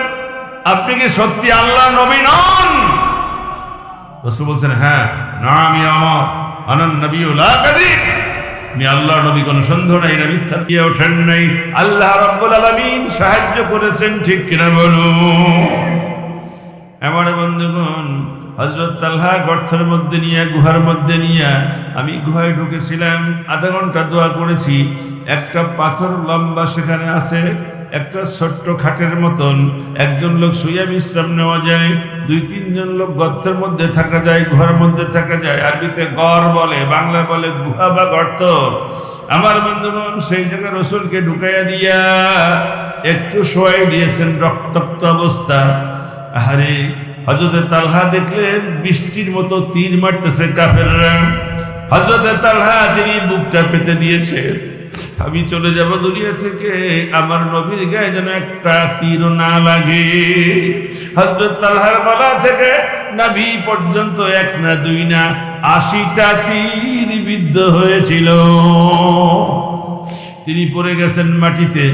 আপনি কি সত্যি আল্লাহ নবী নন? রসুল বলছেন, হ্যাঁ না আমি ওমর আনান নবিয়্যুল কাযিব, আমি আল্লাহর নবী, কোনো সন্দেহ নাই, এটা মিথ্যা দিয়ে ওঠেন নাই। আল্লাহ রাব্বুল আলামিন সাহায্য করেছেন, ঠিক কিনা বলুন? আমার বন্ধুগণ, হযরত তালহা গর্তের মধ্যে নিয়ে, গুহার মধ্যে নিয়ে, আমি গুহায় ঢুকেছিলাম, আধা ঘন্টা দোয়া করেছি। একটা পাথর লম্বা সেখানে আছে, একটা ছোট্ট খাটের মতন, একজন লোক শুয়ে বিশ্রাম নেওয়া যায়, 2-3 জন লোক গর্তের মধ্যে থাকা যায়, গুহার মধ্যে থাকা যায়। আরবিতে গর বলে, বাংলা বলে গুহা বা গর্ত। আমার বন্ধুগণ, সেই জায়গায় রসুলকে ঢুকাইয়া দিয়া একটু শোয়াই দিয়েছেন, রক্তাক্ত অবস্থা। আরে হযরতে তালহা দেখলেন বৃষ্টির মতো তীর মারতেছে কাফেররা। হযরতে তালহা তিনি বুকটা পেতে দিয়েছে, আমি চলে যাব দুনিয়া থেকে, আমার নবীর গায়ে যেন একটা তীর না লাগে। হযরত তালহার গলা থেকে নাভি পর্যন্ত 1 না 2 না 80টা তীর বিদ্ধ হয়েছিল। তিনি পড়ে গেছেন মাটিতে।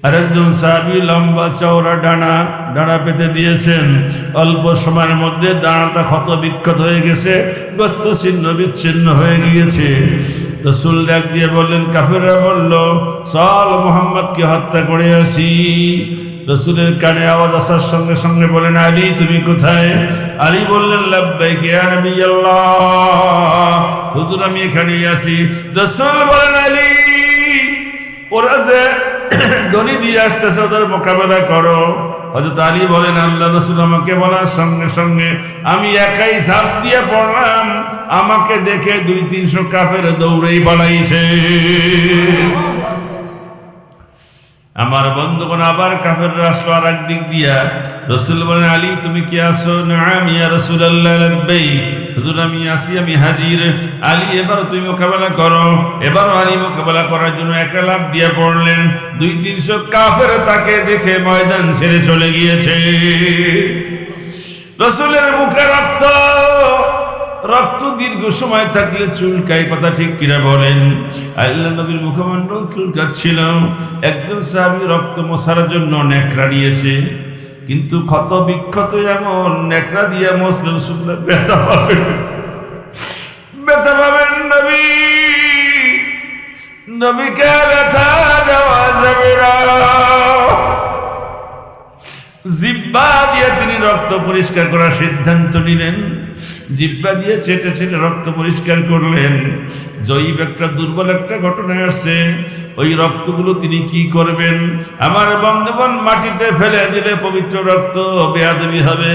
আরেকজন সাহাবী লম্বা চওড়া ডানা পেতে দিয়েছেন। অল্প সময়ের মধ্যে ডানাটা ক্ষত বিক্ষত হয়ে গেছে, গোস্ত ছিন্ন বিচ্ছিন্ন হয়ে গিয়েছে। রসুল ডাক দিয়ে বললেন, কাফেররা বলল, চল মুহাম্মদকে হত্যা করে আসি। রসুলের কানে আওয়াজ আসার সঙ্গে সঙ্গে বলেন, আলী তুমি কোথায়? আলী বললেন, লাব্বাইক ইয়া নবিয়াল্লাহ, হুজুর আমি এখানেই আছি। রসুল বলেন, আলী ওরা যে দড়ি দিয়ে আসতেছে, ওদের মোকাবেলা করো। হযরত আলী বলেন, আল্লাহ রসুল আমাকে বলার সঙ্গে সঙ্গে আমি একাই ঝাঁপ দিয়ে পড়লাম। আমাকে দেখে 200-300 কাফের দৌড়েই পালাইছে। আমার বন্ধুগণ, আবার কাফেররা আসলো আর একদিক দিয়া। রসুল বলেন, আলী তুমি কি আসো? নাম ইয়া রাসূলুল্লাহ, লাব্বাইক, হুজুর আমি আসি, আমি হাজির। আলী এবার তুমি মোকাবেলা করো। এবার আলী মোকাবেলা করার জন্য একা লাফ দিয়ে পড়লেন। 200-300 কাফের তাকে দেখে ময়দান ছেড়ে চলে গিয়েছে। রসুলের মুখে রক্ত দীর্ঘ সময় থাকলে চুলকায়, কথা ঠিক কিনা বলেন? আল্লাহ নবীর মুখমণ্ডল চুলকাচ্ছিল। একজন সাহাবী রক্ত মোছার জন্য নেকড়া নিয়েছে, কিন্তু ক্ষত বিক্ষত এমন নেকড়া দিয়ে মুসলিম শুনলে ব্যথা পাবেন নবীকে ব্যথা দেওয়া যাবে না। জিহ্বা দিয়ে তিনি রক্ত পরিষ্কার করার সিদ্ধান্ত নিলেন। জিহ্বা দিয়ে চেটে চেটে রক্ত পরিষ্কার করলেন। জয়ীব একটা দুর্বল একটা ঘটনা আসছে, ওই রক্তগুলো তিনি কি করবেন? আমার বন্ধুগণ, মাটিতে ফেলে দিলে পবিত্র রক্ত বেয়াদবি হবে।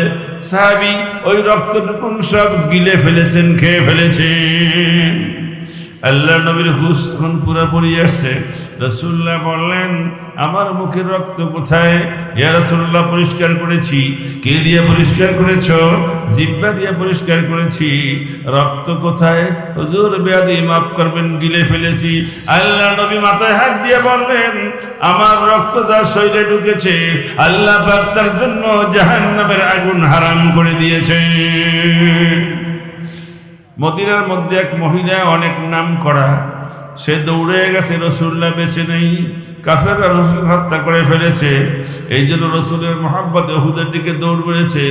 সাহাবী ওই রক্তটুকুন সব গিলে ফেলেছেন, খেয়ে ফেলেছেন। আল্লাহ নবীর হুশ তখন পুরোপুরি আসছে। রাসূলুল্লাহ বললেন, আমার মুখের রক্ত কোথায়? ইয়া রাসূলুল্লাহ, পরিষ্কার করেছি। কে দিয়ে পরিষ্কার করেছ? জিহ্বা দিয়ে পরিষ্কার করেছি। রক্ত কোথায়? হুজুর বেয়াদবি মাফ করবেন, গিলে ফেলেছি। আল্লাহ নবী মাথায় হাত দিয়ে বললেন, আমার রক্ত যার শরীরে ঢুকেছে আল্লাহ পাক তার জন্য জাহান্নামের আগুন হারাম করে দিয়েছে। মদিনার মধ্যে এক মহিলা অনেক নাম করা, সে দৌড়ে গেছে, রসুল্লাহ বেঁচে নেই। কাফেররা রসুল হত্যা করে ফেলেছে। এই জন্য রসুলের মহব্বতে উহুদের দিকে দৌড় বেড়েছে।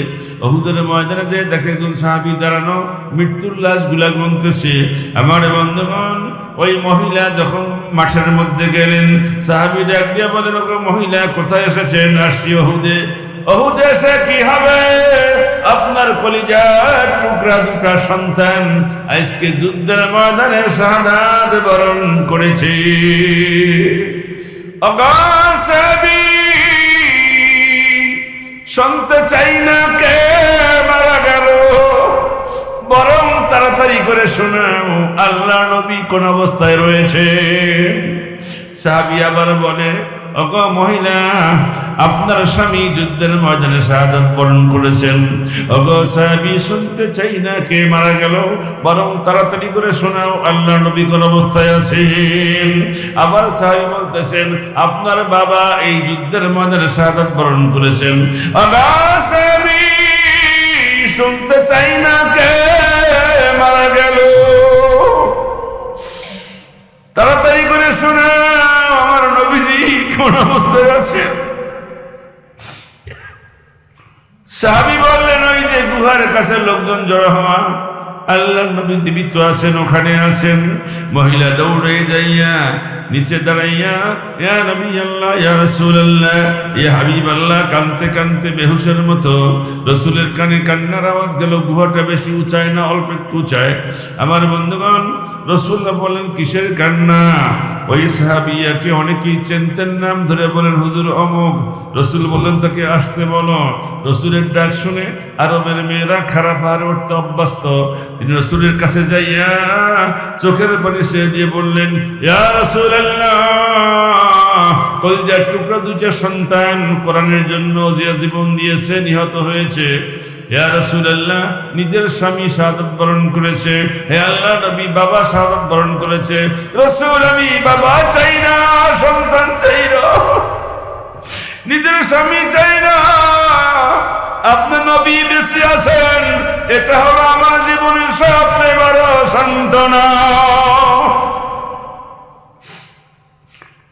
উহুদের ময়দানে যে দেখে একজন সাহাবী দাঁড়ানো, মৃত্যুর লাশ গুলা গুনতেছে। আমার বন্ধুগণ, ওই মহিলা যখন মাঠের মধ্যে গেলেন, সাহাবী ডাক দিয়ে বলেন, ওগো মহিলা কোথায় এসেছেন? আসছি উহুদে। উহুদে এসে কি হবে? আপনার কলিজার টুকরা দুটা সন্তান আজকে যুদ্ধের ময়দানে শাহাদাত বরণ করেছে। অগাসাবি শুনতে চাই না কে মারা গেল, বরং তাড়াতাড়ি করে শোনাও আল্লাহ নবী কোন অবস্থায় রয়েছে। সাহাবী আবার বলে, ওগো মহিলা, আপনার স্বামী যুদ্ধের ময়দানে শাহাদাত বরণ করেছেন। ওগো সাহাবী, শুনতে চাই না কে মারা গেল, বরং তাড়াতাড়ি করে শোনাও আল্লাহ নবী কোন অবস্থায় আছেন। আবার সাহাবী বলতেছেন, আপনার বাবা এই যুদ্ধের ময়দানে শাহাদাত বরণ করেছেন। ওগো সাহাবী, শুনতে চাই না কে মারা গেল, তাড়াতাড়ি করে শোনাও আমার নবীজি কোন অবস্থায় আছেন। সাহাবী বললেন, ওই যে গুহার কাছে লোকজন জড়ো হওয়া, আল্লাহর নবী জীবিত আছেন, ওখানে আছেন। মহিলা দৌড়ে যাইয়া নিচে দাঁড়াইয়া, ইয়া নবী আল্লাহ, ইয়া রাসূলুল্লাহ, ইয়া হাবিব আল্লাহ, কানতে কানতে বেহুশের মতো রসুলের কানে কান্নার আওয়াজ গেল। গুহাটা বেশি উঁচায় না, অল্প একটু উঁচায়। আমার বন্ধুগণ, রসুল্লাহ বলেন, কিসের কান্না? ওই সাহাবিয়াকে অনেকেই চিনতেন, নাম ধরে বলেন, হুজুর অমুক। রসুল বললেন, তাকে আসতে বলো। রসুলের ডাক শুনে আরবের মেয়েরা খারাপ হারে উঠতে অভ্যস্ত। তিনি রসুলের কাছে যাইয়া চোখের পানি সে দিয়ে বললেন, ইয়া রাসূলুল্লাহ, কলিজার টুকরা দুইটা সন্তান কোরআনের জন্য যে জীবন দিয়েছে, নিহত হয়েছে। ইয়া রাসূলুল্লাহ, নিজের স্বামী শাহাদাত বরণ করেছে। হে আল্লাহ নবী, বাবা শাহাদাত বরণ করেছে। রাসূল, আমি বাবা চাই না, সন্তান চাই না, নিজের স্বামী চাই না, আপনার নবী বেঁচে আছেন, এটা হলো আমার জীবনের সবচেয়ে বড় সান্ত্বনা।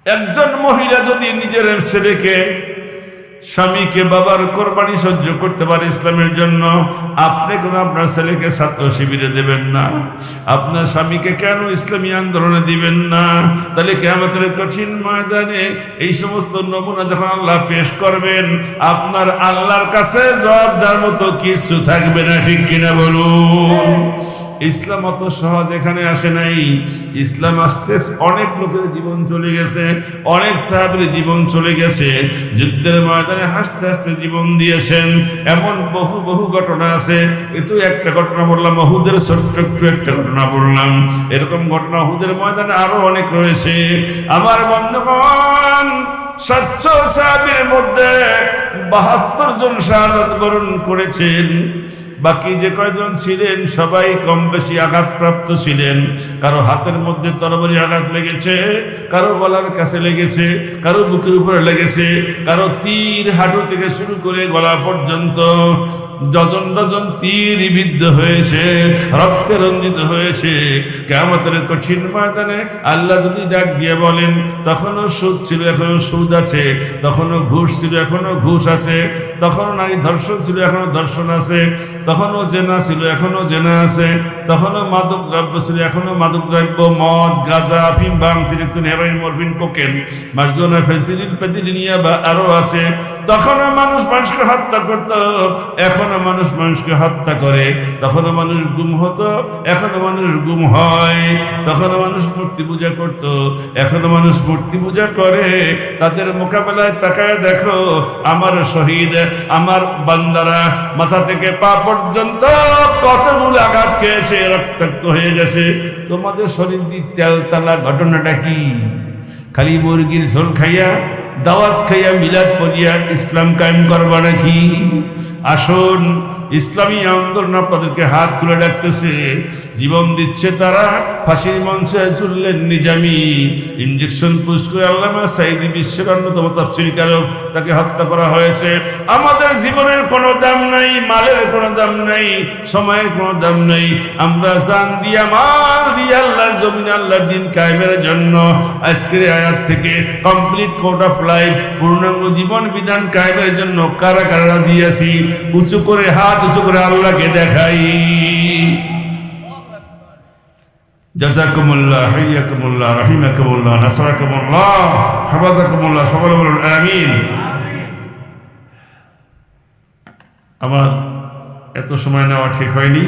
একজন মহিলা যদি নিজের ছেলেকে, স্বামীকে, বাবার কোরবানি সহ্য করতে পারে ইসলামের জন্য, আপনি কেন আপনার ছেলেকে ছাত্র শিবিরে দেবেন না? আপনার স্বামীকে কেন ইসলামী আন্দোলনে দিবেন না? তাহলে কিয়ামতের কঠিন ময়দানে এই সমস্ত নমুনা যখন আল্লাহ পেশ করবেন, আপনার আল্লাহর কাছে জবাব দেওয়ার মতো কিছু থাকবে না, ঠিক কিনা বলুন? ইসলাম অত সহজ এখানে আসে নাই। ইসলাম আসতে অনেক লোকের জীবন চলে গেছে, অনেক সাহাবীর জীবন চলে গেছে, যুদ্ধের ময়দানে হাসতে হাসতে জীবন দিয়েছেন। এমন বহু বহু ঘটনা আছে। এতো একটা ঘটনা বললাম, উহুদের ছোট্ট একটু একটা ঘটনা বললাম। এরকম ঘটনা উহুদের ময়দানে আরো অনেক রয়েছে। আমার বন্ধুগণ, 700 সাহাবীর মধ্যে 72 জন শাহাদাত বরণ করেছেন। বাকি যে কয়জন ছিলেন সবাই কম বেশি আঘাতপ্রাপ্ত ছিলেন। কারো হাতের মধ্যে তরবারি আঘাত লেগেছে, কারো গলার কাছে লেগেছে, কারো বুকের উপরে লেগেছে, কারো তীর হাঁটু থেকে শুরু করে গলা পর্যন্ত ডজন ডজন তীর বিদ্ধ হয়েছে, রক্তে রঞ্জিত হয়েছে। কিয়ামতের কঠিন ময়দানে আল্লাহ যদি ডাক দিয়ে বলেন, তখনও সুদ ছিল, এখনো সুদ আছে, তখনও ঘুষ ছিল, এখনো ঘুষ আছে, তখনও নারী ধর্ষণ ছিল, এখনো ধর্ষণ আছে, তখনও জেনা ছিল, এখনো জেনা আছে, তখনও মাদক দ্রব্য ছিল, এখনো মাদক দ্রব্য, মদ, গাঁজা, আফিম, ভাং, cigarette, heroin, morphine, cocaine, marijuana, Phensedyl, পেদিলিনিয়া বা আরো আছে। তখনও মানুষ মানুষকে হত্যা করত, এখনো মানুষ মানুষকে হত্যা করে। তখনও মানুষ গুম হতো, এখনো মানুষ গুম হয়। তখনও মানুষ মূর্তি পূজা করত, এখনো মানুষ মূর্তি পূজা করে। তাদের মোকাবেলায় তাকায় দেখো, আমার শহীদ, আমার বান্দারা মাথা থেকে পা পর্যন্ত কতগুলো আঘাত খেয়েছে, রক্তাক্ত হয়ে গেছে। তোমাদের শরীর দিয়ে তেল তালা ঘটনাটা কি? খালি মুরগির ঝোল খাইয়া, দাওয়াত খাইয়া, মিলাদ পড়িয়া ইসলাম কায়েম করবা নাকি? আসুন, ইসলামী আন্দোলন আপনাদেরকে হাত খুলে ডাকতেছে। জীবন দিচ্ছে তারা। ফাঁসির মঞ্চে ঝুললেন নিজামী, ইঞ্জেকশন পুশ করে আল্লামা সাঈদী, বিশ্বের অন্যতম তাফসীরকারক, তাকে হত্যা করা হয়েছে। আমাদের জীবনের কোনো দাম নাই, মালের কোনো দাম নাই, সময়ের কোনো দাম নাই। আমরা জান দিয়া, মাল দিয়া আল্লাহর জমিনে আল্লাহর দিন কায়েমের জন্য আজকের আয়াত থেকে কমপ্লিট কোড অফ লাইফ, পূর্ণাঙ্গ জীবন বিধান কায়েমের জন্য কারা কারা রাজি আছি? উঁচু করে হাত উঁচু করে আল্লাহকে দেখাই। জাযাকুমুল্লাহ, হাইয়াকুমুল্লাহ, রাহিমাকুমুল্লাহ, নাসরাকুমুল্লাহ, হাফাযাকুমুল্লাহ। সকলে বলুন আমিন। আমার এত সময় নেওয়া ঠিক হয়নি।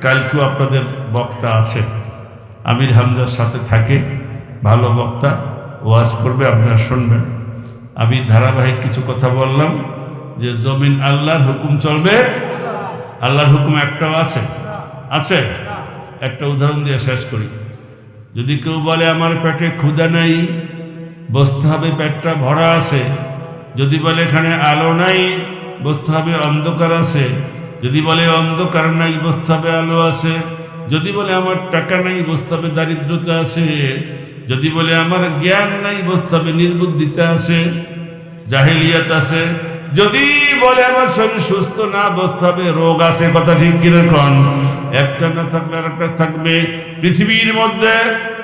কালকেও আপনাদের বক্তা আছে, আমির হামজার সাথে থাকে, ভালো বক্তা, ওয়াজ করবে, আপনারা শুনবেন। আমি ধারাবাহিক কিছু কথা বললাম যে জমিন আল্লাহর হুকুম চলবে, আল্লাহর হুকুম একটাও আছে আছে একটা উদাহরণ দিয়ে শেষ করি। যদি কেউ বলে আমার পেটে ক্ষুধা নাই, বুঝতে হবে পেটটা ভরা আছে। যদি বলে এখানে আলো নাই, বুঝতে হবে অন্ধকার আছে। যদি বলে অন্ধকার নাই, বুঝতে হবে আলো আছে। যদি বলে আমার টাকা নাই, বুঝতে হবে দারিদ্রতা আছে। যদি বলে আমার জ্ঞান নাই, বুঝতে হবে নির্বুদ্ধিতা আছে, জাহেলিয়াত আছে। যদি বলে আমার শরীর সুস্থ না, বুঝতে হবে রোগ আছে। কথা ঠিক কিরকম? একটা না থাকলে আর একটা থাকবে। পৃথিবীর মধ্যে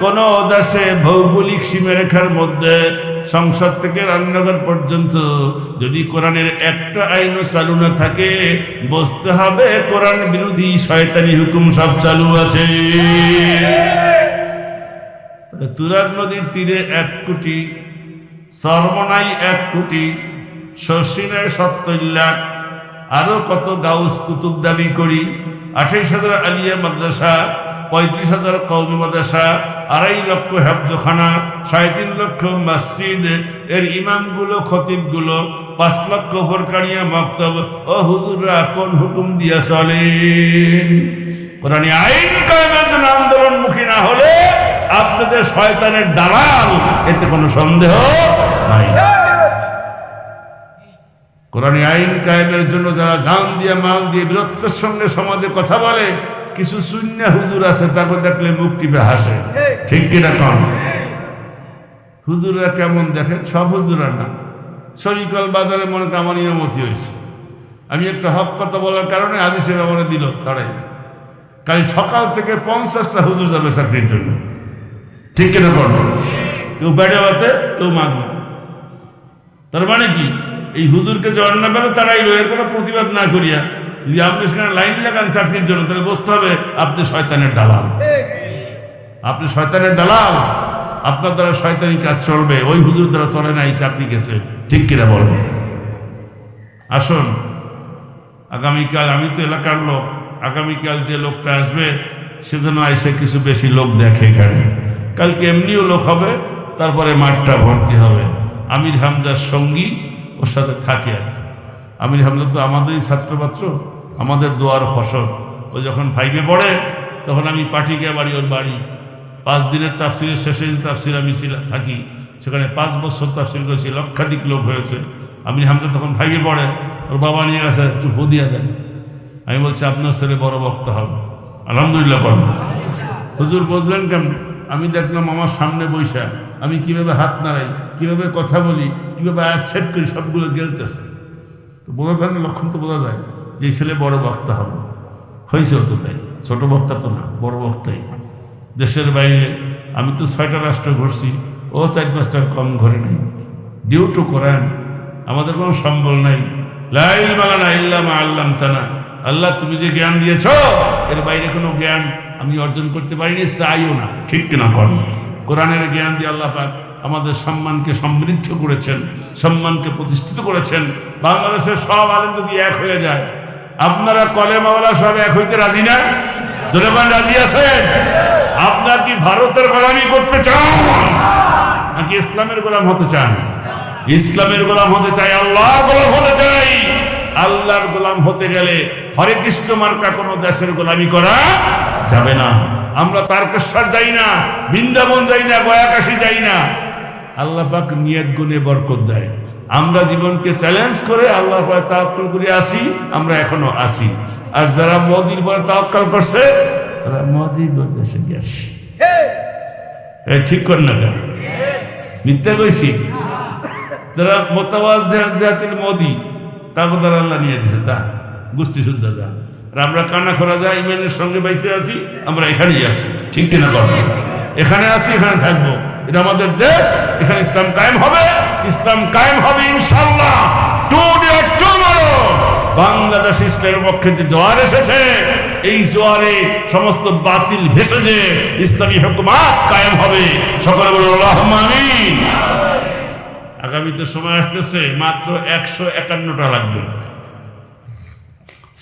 কোন দেশে ভৌগোলিক সীমারেখার মধ্যে সংসদ থেকে রান্নাঘর পর্যন্ত যদি কোরআনের একটা আইনও চালু না থাকে, বুঝতে হবে কোরআন বিরোধী শয়তানি হুকুম সব চালু আছে। তুরাগ নদীর তীরে 1 কোটি, সরমনাই 1 কোটি, শর্ষিনায় 70 লাখ, আরো কত গাউস কুতুব দাবি করি, 28,000 আলিয়া মাদ্রাসা, 35,000 কওমি মাদ্রাসা, 2.5 লক্ষ হেফজখানা, 3.5 লক্ষ মসজিদ, এর ইমামগুলো, খতিবগুলো, 5 লক্ষ ফরকানিয়া মক্তব। ও হুজুররা কোন হুকুম দিয়া চলেন? কোরআনী আইন কায়েমের জন্য আন্দোলনমুখী না হলে আপনাদের শয়তানের দালাল, এতে কোনো সন্দেহ নাই। কোরআনী আইন কায়েমের জন্য যারা জান দিয়ে মাল দিয়ে বীরত্বের সঙ্গে সমাজে কথা বলে, কিছু সুন্নাহ হুজুর আছে, তাকে দেখলে মুখ টিপে হাসে। ঠিক কিনা কন? হুজুররা কেমন দেখেন? সব হুজুরা না। শরিকল বাজারে মনে করেন আমার নিয়মতি হয়েছে, আমি একটা হক কথা বলার কারণে হাদিসে আমার দিল তারাই। কাল সকাল থেকে 50টা হুজুর যাবে চাকরির জন্য। ঠিক কিনা কন? কেউ বেড়ে বাতে, কেউ মাগবে। তার মানে কি? এই হুজুরকে জয়েন না পাবে তারাই এর কোনো প্রতিবাদ না করিয়া যদি আপনি সেখানে লাইন লাগান চাকরির জন্য, তাহলে বুঝতে হবে আপনি শয়তানের দালাল। আপনি শয়তানের দালাল, আপনার দ্বারা শয়তানি কাজ চলবে, ওই হুজুর দ্বারা চলে না, এই চাকরি গেছে। ঠিক কিনা বলবেন? আসুন, আগামীকাল, আমি তো এলাকার লোক, আগামীকাল যে লোকটা আসবে সেজন্য এসে কিছু বেশি লোক দেখে এখানে। কালকে এমনিও লোক হবে, তারপরে মাঠটা ভর্তি হবে। আমির হামজার সঙ্গী ওর সাথে থাকে আর কি। আমির হামজা তো আমাদেরই ছাত্রপাত্র, আমাদের দোয়ার ফসল। ও যখন 5-এ পড়ে তখন আমি পাঠিয়ে বাড়ি, ওর বাড়ি 5 দিনের তাফসিরের শেষে তাফসির আমি থাকি, সেখানে 5 বছর তাফসির করেছি, লক্ষাধিক লোক হয়েছে। আমির হামজা তখন 5-এ পড়ে, ওর বাবা নিয়ে গেছে, একটু ফু দিয়া দেন। আমি বলছি আপনার ছেলে বড় বক্তা হবে। আলহামদুলিল্লাহ করেন। হুজুর বুঝলেন কেমন? আমি দেখলাম আমার সামনে বৈশা আমি কিভাবে হাত নাড়াই, কিভাবে কথা বলি, কিভাবে আয়াত সেট করি, সবগুলো গেলতেছে। তো বোঝা যায় না, লক্ষণ তো বোঝা যায় যে এই ছেলে বড় বক্তা হবে। হয়েছে তো তাই, ছোট বক্তা তো না, বড় বক্তাই। দেশের বাইরে আমি তো 6টা রাষ্ট্র ঘুরছি, ও 4-5টার কম ঘরে নাই। ডিউ টু কোরআন, আমাদের কোনো সম্বল নাই। লা ইলমা ইল্লা মা আল্লামতানা। আল্লাহ তুমি যে জ্ঞান দিয়েছ, এর বাইরে কোনো জ্ঞান আমি অর্জন করতে পারিনি, চাইও না। ঠিক কিনা কর? কোরআনের জ্ঞান দিয়ে আল্লাহ পাক আমাদের সম্মানকে সমৃদ্ধ করেছেন, সম্মানকে প্রতিষ্ঠিত করেছেন। বাংলাদেশের সব আলেম যদি এক হয়ে যায়, আপনারা কলেমাওয়ালা সব এক হইতে রাজি না? জনগণ রাজি আছেন? আপনার কি ভারতের গোলামি করতে চান নাকি ইসলামের গোলাম হতে চান? ইসলামের গোলাম হতে চাই, আল্লাহর গোলাম হতে চাই। আল্লাহর গোলাম হতে গেলে হরে কৃষ্ণ মার্কা কোনো দেশের গোলামি করা যাবে না। আমরা তারকেশ্বর যাই না, বৃন্দাবন যাই না, গয়াকাশী যাই না। আল্লাহ পাক নিয়ত গুণে বরকত দেয়। আমরা জীবনকে চ্যালেঞ্জ করে আল্লাহর পরে তাওয়াক্কুল করে আসি, আমরা এখনো আসি। আর যারা মোদির পরে তাওয়াক্কুল করছে তারা মোদির দেশে গেছে। ঠিক কর না কেন? মিথ্যা কইছি? যারা মোতাওয়াজ্জিহাতিল মোদি, তাকে তারা আল্লাহ নিয়ে দিয়েছে, যা গোষ্ঠী শুদ্ধ যা। আর আমরা কানা খোরা যা ইমানের সঙ্গে বাইচে আছি, আমরা এখানেই আছি। ঠিক কিনা কর? এখানে আছি, এখানে থাকবো। এটা আমাদের দেশ, এখানে ইসলাম কায়েম হবে, ইসলাম কায়েম হবে ইনশাআল্লাহ। বাংলাদেশ ইসলামের পক্ষে যে জোয়ার এসেছে, এই জোয়ারে সমস্ত বাতিল ভেসে যে ইসলামী হুকুমাত কায়েম হবে। সকলে বলুন আল্লাহুম্মা আমিন। আগামীতে সময় আসতেছে, মাত্র 151টা লাগবে।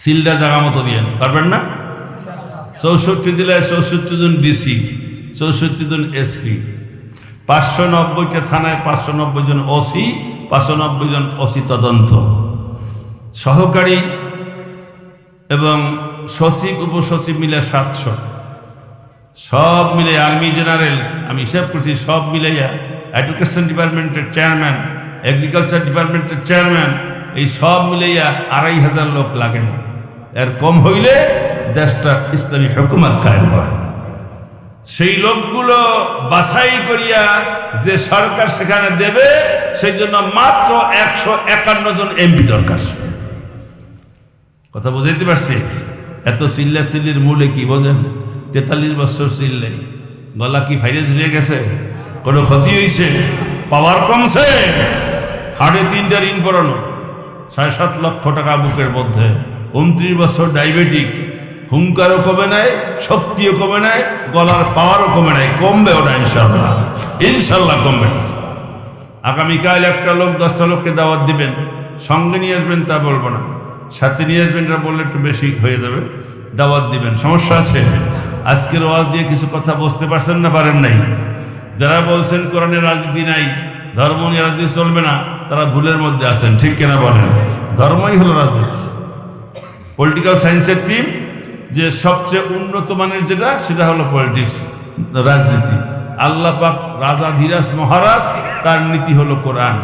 সিলটা জায়গা মতো দিয়েন, পারবেন না? 64 জেলায় 64 জন ডিসি, 64 জন এসপি, 590টা থানায় 590 জন ওসি, 590 জন ওসি তদন্ত, সহকারী এবং সচিব উপসচিব মিলে 700, সব মিলে আর্মি জেনারেল, আমি হিসাব করছি সব মিলাইয়া, এডুকেশন ডিপার্টমেন্টের চেয়ারম্যান, এগ্রিকালচার ডিপার্টমেন্টের চেয়ারম্যান, এই সব মিলাইয়া 2500 লোক লাগে না। এর কম হইলে দেশটা ইসলামী হুকুমত কায়েম হয়। সেই লোকগুলো বাছাই করিয়া যে সরকার সেখানে দেবে, সেই জন্য মাত্র 151 জন এমপি দরকার। কথা বুঝাইতে পারছি? এত চিল্লা চিল্লির মূলে কি বোঝেন? 43 বছর চিল্লাই, গলা কি ফাইরে ঝুলিয়ে গেছে? কোনো ক্ষতি হয়েছে? পাওয়ার কমছে? হাড়ে 3টা ঋণ পড়ানো, 6-7 লক্ষ টাকা বুকের মধ্যে, 29 বছর ডায়াবেটিক, হুঙ্কারও কমে নাই, শক্তিও কমে নাই, গলার পাওয়ারও কমে নাই। কমবে ওটা ইনশাল্লাহ, ইনশাল্লাহ কমবে। আগামীকাল একটা লোক 10টা লোককে দাওয়াত দিবেন, সঙ্গে নিয়ে আসবেন তা বলবো না, সাথে নিয়ে আসবেন তা বললে একটু বেশি হয়ে যাবে। দাওয়াত দিবেন, সমস্যা আছে? আজকের ওয়াজ দিয়ে কিছু কথা বুঝতে পারছেন না পারেন নাই? যারা বলছেন কোরআনের রাজনীতি নাই, ধর্ম নিয়ে রাজনীতি চলবে না, তারা ভুলের মধ্যে আছেন। ঠিক কিনা বলেন? ধর্মই হলো রাজনীতি। পলিটিক্যাল সায়েন্সের টিম যে সবচেয়ে উন্নত মানের যেটা, সেটা হলো পলিটিক্স, রাজনীতি। আল্লাহ পাক রাজা ধীরাজ মহারাজ, তার নীতি হলো কোরআন।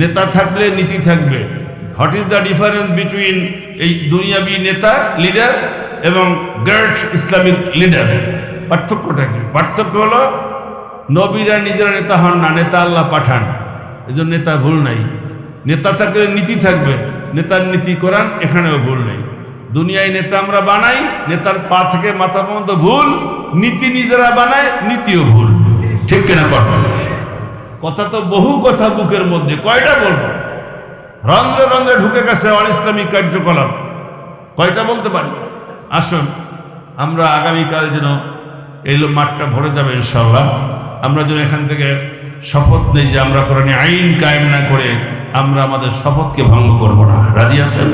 নেতা থাকলে নীতি থাকবে। What is the difference between এই দুনিয়াবি নেতা লিডার এবং গ্রেট ইসলামিক লিডার? পার্থক্যটা কি? পার্থক্য হলো নবীরা নিজেরা নেতা হন না, নেতা আল্লাহ পাঠান। এই জন্য নেতা ভুল নাই। নেতা থাকলে নীতি থাকবে, নেতার নীতি কোরআন, এখানেও ভুল নেই। দুনিয়ায় নেতা আমরা বানাই, নেতার পা থেকে মাথা পর্যন্ত ভুল, নীতি নিজেরা বানায়, নীতিও ভুল। ঠিক কিনা? কথা তো বহু কথা বুকের মধ্যে, কয়টা বলবো? রন্ধ্রে রন্ধ্রে ঢুকে গেছে অন ইসলামিক কার্যকলাপ, কয়টা বলতে পারি? আসুন আমরা আগামীকাল যেন এই মাঠটা ভরে যাবে ইনশাল্লাহ। আমরা যেন এখান থেকে শপথ নেই যে আমরা কোরআনে আইন কায়েম না করে আমরা আমাদের শপথকে ভঙ্গ করব না। রাজি আছেন?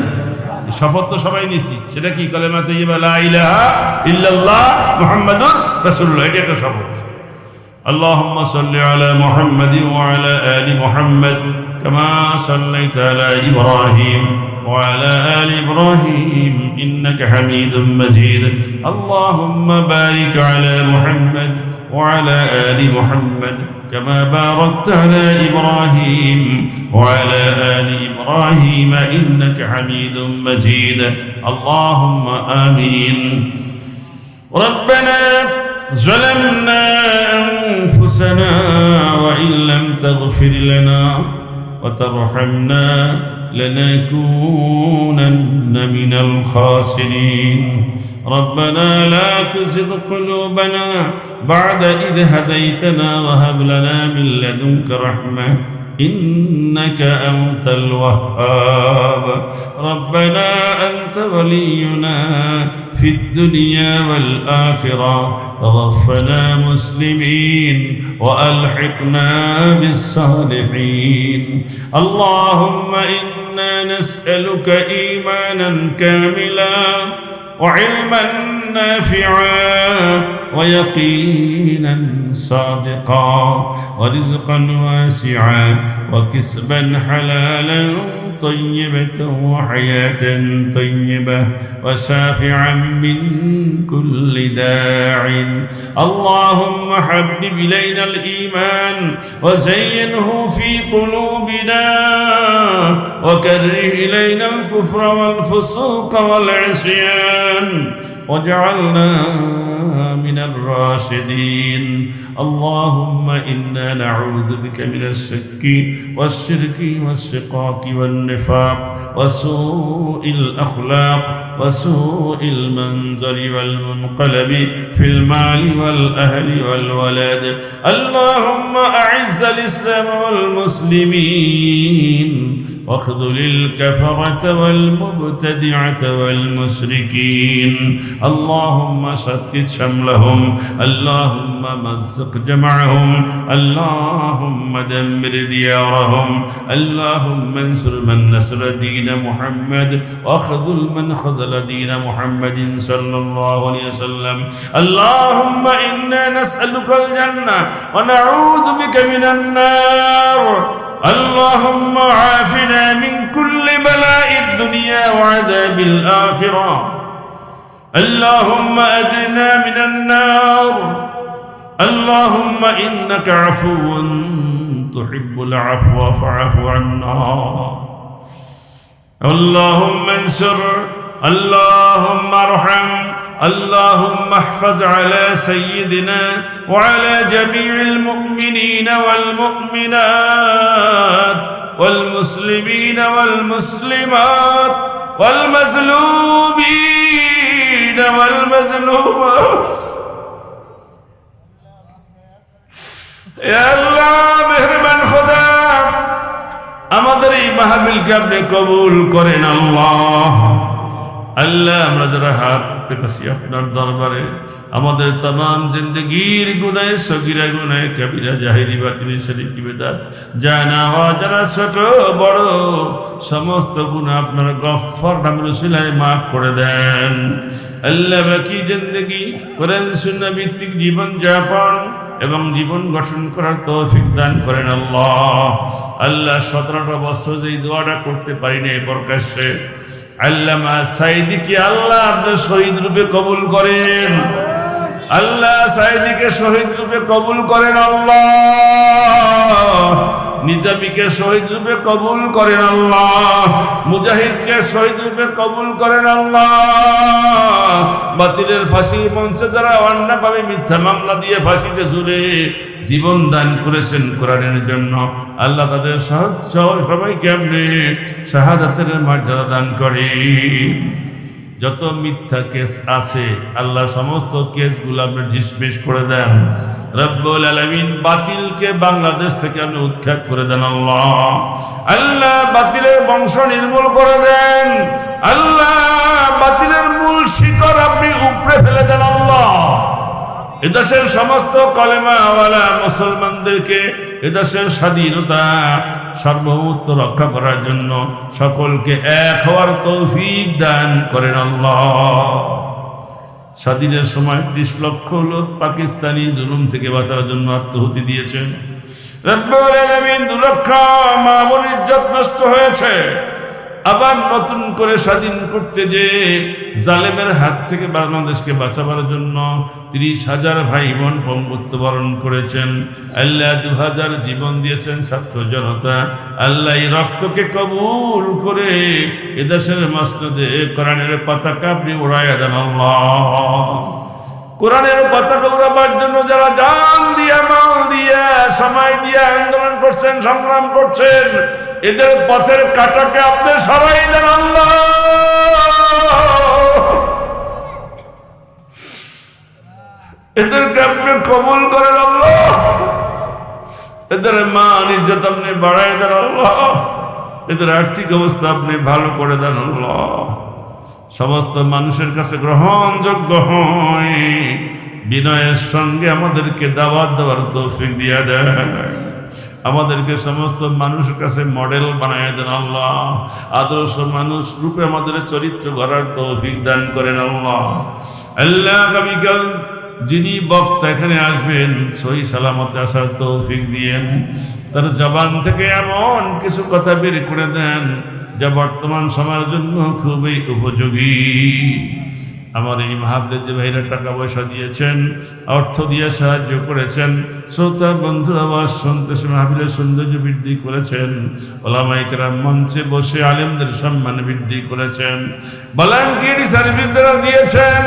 শপথ তো সবাই নিছি, সেটা কি? কালেমা তাইয়্যিবা লা ইলাহা ইল্লাল্লাহ মুহাম্মাদুর রাসূলুল্লাহ, এটা একটা শপথ। اللهم صل على محمد وعلى آل محمد كما صليت على إبراهيم وعلى آل إبراهيم إنك حميد مجيد. اللهم بارك على محمد وعلى آل محمد كما باركت على إبراهيم وعلى آل إبراهيم إنك حميد مجيد. اللهم آمين. ربنا ظلمنا أنفسنا وإن لم تغفر لنا وترحمنا لنكونن من الخاسرين. ربنا لا تزغ قلوبنا بعد إذ هديتنا وهب لنا من لدنك رحمة إنك أنت الوهاب. ربنا أنت ولينا في الدنيا والآخرة توفنا مسلمين وألحقنا بالصالحين. اللهم إنا نسألك إيمانا كاملا وعلما نافعا ويقينا صادقا ورزقا واسعا وكسبا حلالا طيبة وحياة طيبة وشافعا من كل داع. اللهم حبب إلينا الإيمان وزينه في قلوبنا وكره إلينا الكفر والفسوق والعصيان واجعلنا من الراشدين. اللهم إنا نعوذ بك من الشك والشرك والشقاق والنفاق وسوء الأخلاق وسوء المنظر والمنقلب في المال والأهل والولد. اللهم أعز الإسلام والمسلمين واخذل الكفرة والمبتدعة والمشركين اللهم شتت شملهم اللهم مزق جمعهم اللهم دمر ديارهم اللهم انصر من نصر دين محمد واخذل من خذل دين محمد صلى الله عليه وسلم اللهم إنا نسألك الجنة ونعوذ بك من النار اللهم عافنا من كل بلاء الدنيا وعذاب الآخرة اللهم أجرنا من النار اللهم إنك عفو تحب العفو فاعف عنا اللهم انصر اللهم ارحم اللهم احفظ على سيدنا وعلى جميع المؤمنين والمؤمنات والمسلمين والمسلمات والمظلومين والمظلومات يا الله মেহেরবান খোদা আমাদের এই মাহফিলকে আপনি কবুল করেন আল্লাহ আল্লাহ আমরা যারা হাত পেতেছি আপনার দরবারে আমাদের तमाम জিন্দেগীর গুনাহ সগীরা গুনাহ কবিরা জাহেরি বাতিনি শরীকি বিদআত জানা ওয়া যারা ছোট বড় সমস্ত গুনাহ আপনার গফফার নামের উসিলায় maaf করে দেন আল্লাহ বাকি জিন্দেগি কোরআন সুন্নাহ ভিত্তিক জীবন যাপন এবং জীবন গঠন করার তৌফিক দান করেন আল্লাহ আল্লাহ 17টা বছর যেই দোয়াটা করতে পারি না প্রকাশ্যে আল্লামা সাইদিকে আল্লাহ আপনি শহীদ রূপে কবুল করেন আল্লাহ সাইদিকে শহীদ রূপে কবুল করেন আল্লাহ নিজামীকে শহীদ রূপে কবুল করেন আল্লাহ মুজাহিদকে শহীদ রূপে কবুল করেন আল্লাহ বাতিলের ফাঁসি মঞ্চে যারা অন্যায়ভাবে মিথ্যা মামলা দিয়ে ফাঁসিতে ঝুলে জীবন দান করেছেন কোরআনের জন্য আল্লাহ তাদের সবাইকে আপনি শাহাদাতের মর্যাদা দান করেন যত মিথ্যা কেস আছে আল্লাহ সমস্ত কেসগুলো আপনি ডিসমিস করে দেন রব্বুল আলামিন বাতিলকে বাংলাদেশ থেকে আপনি উৎখাত করে দেন আল্লাহ আল্লাহ বাতিলের বংশ নির্মূল করে দেন আল্লাহ বাতিলের মূল শিকড় আপনি উপড়ে ফেলে দেন আল্লাহ এদেশের সমস্ত কলেমাওয়ালা মুসলমানদেরকে এদেশের স্বাধীনতা সার্বভৌমত্ব রক্ষা করার জন্য সকলকে এক হওয়ার তৌফিক দান করেন আল্লাহ স্বাধীনের সময় 30 লক্ষ লোক পাকিস্তানি জুলুম থেকে বাঁচার জন্য আত্মহুতি দিয়েছেন রব্বুল আলামিন 2 লক্ষ মা-বোন ইজ্জত নষ্ট হয়েছে আবার নতুন করে স্বাধীন করতে যে জালেমের হাত থেকে বাংলাদেশকে বাঁচাবার জন্য 30,000 ভাই বোন মৃত্যুবরণ করেছেন আল্লাহ 2000 জীবন দিয়েছেন ছাত্র জনতা আল্লাহ এই রক্তকে কবুল করে এদেশের মসনদে কোরআনের পতাকা আপনি উড়াইয়া দেন আল্লাহ কোরআনের পতাকা উড়াবার জন্য যারা জান দিয়ে মাল দিয়ে সময় দিয়ে আন্দোলন করছেন সংগ্রাম করছেন এদের পথের কাঁটাকে আপনি সরাই দেন আল্লাহ এদেরকে আপনি কবুল করেন আল্লাহ এদের মান ইজ্জত আপনি বাড়াই দেন আল্লাহ এদের আর্থিক অবস্থা আপনি ভালো করে দেন আল্লাহ সমস্ত মানুষের কাছে গ্রহণযোগ্য হয় বিনয়ের সঙ্গে আমাদেরকে দাওয়াত দেওয়ার তৌফিক দিয়ে দেন আমাদেরকে সমস্ত মানুষের কাছে মডেল বানায় দেন আল্লাহ আদর্শ মানুষ রূপে আমাদের চরিত্র গড়ার তৌফিক দান করেন আল্লাহ আল্লাহ আগামীকাল যিনি বক্তা এখানে আসবেন সহি সালামতে আসার তৌফিক দিয়েন তার জবান থেকে এমন কিছু কথা বের করে দেন যা বর্তমান সমাজের জন্য খুবই উপযোগী আমার এই মাহফিলে যে ভাইরা টাকা পয়সা দিয়েছেন অর্থ দিয়ে সাহায্য করেছেন শ্রোতা বন্ধুরা আওয়াজ শুনতেছে মাহফিলের সৌন্দর্য বৃদ্ধি করেছেন ওলামায়ে কেরাম মঞ্চে বসে আলেমদের সম্মান বৃদ্ধি করেছেন ভলান্টিয়ারি সার্ভিস দ্বারা দিয়েছেন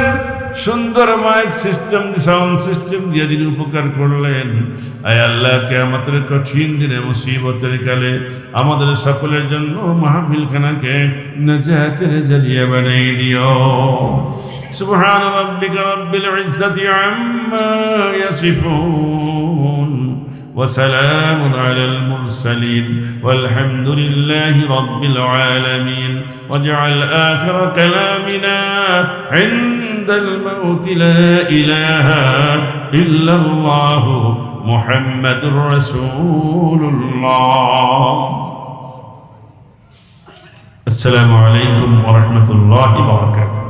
সুন্দর মাইক সিস্টেম সাউন্ড সিস্টেম দিয়ে যিনি উপকার করলেন আয় আল্লাহ কিয়ামতের কঠিন দিনে মুসিবতের কালে আমাদের সকলের জন্য মাহফিলখানাকে নাজাতের জরিয়া বানিয়ে দিও সুবহান রাব্বিকা রাব্বিল ইজ্জাতি আম্মা ইয়াসিফুন وسلام على المرسلين والحمد لله رب العالمين واجعل آخر كلامنا عند الموت لا إله إلا الله محمد رسول الله. السلام عليكم ورحمة الله وبركاته.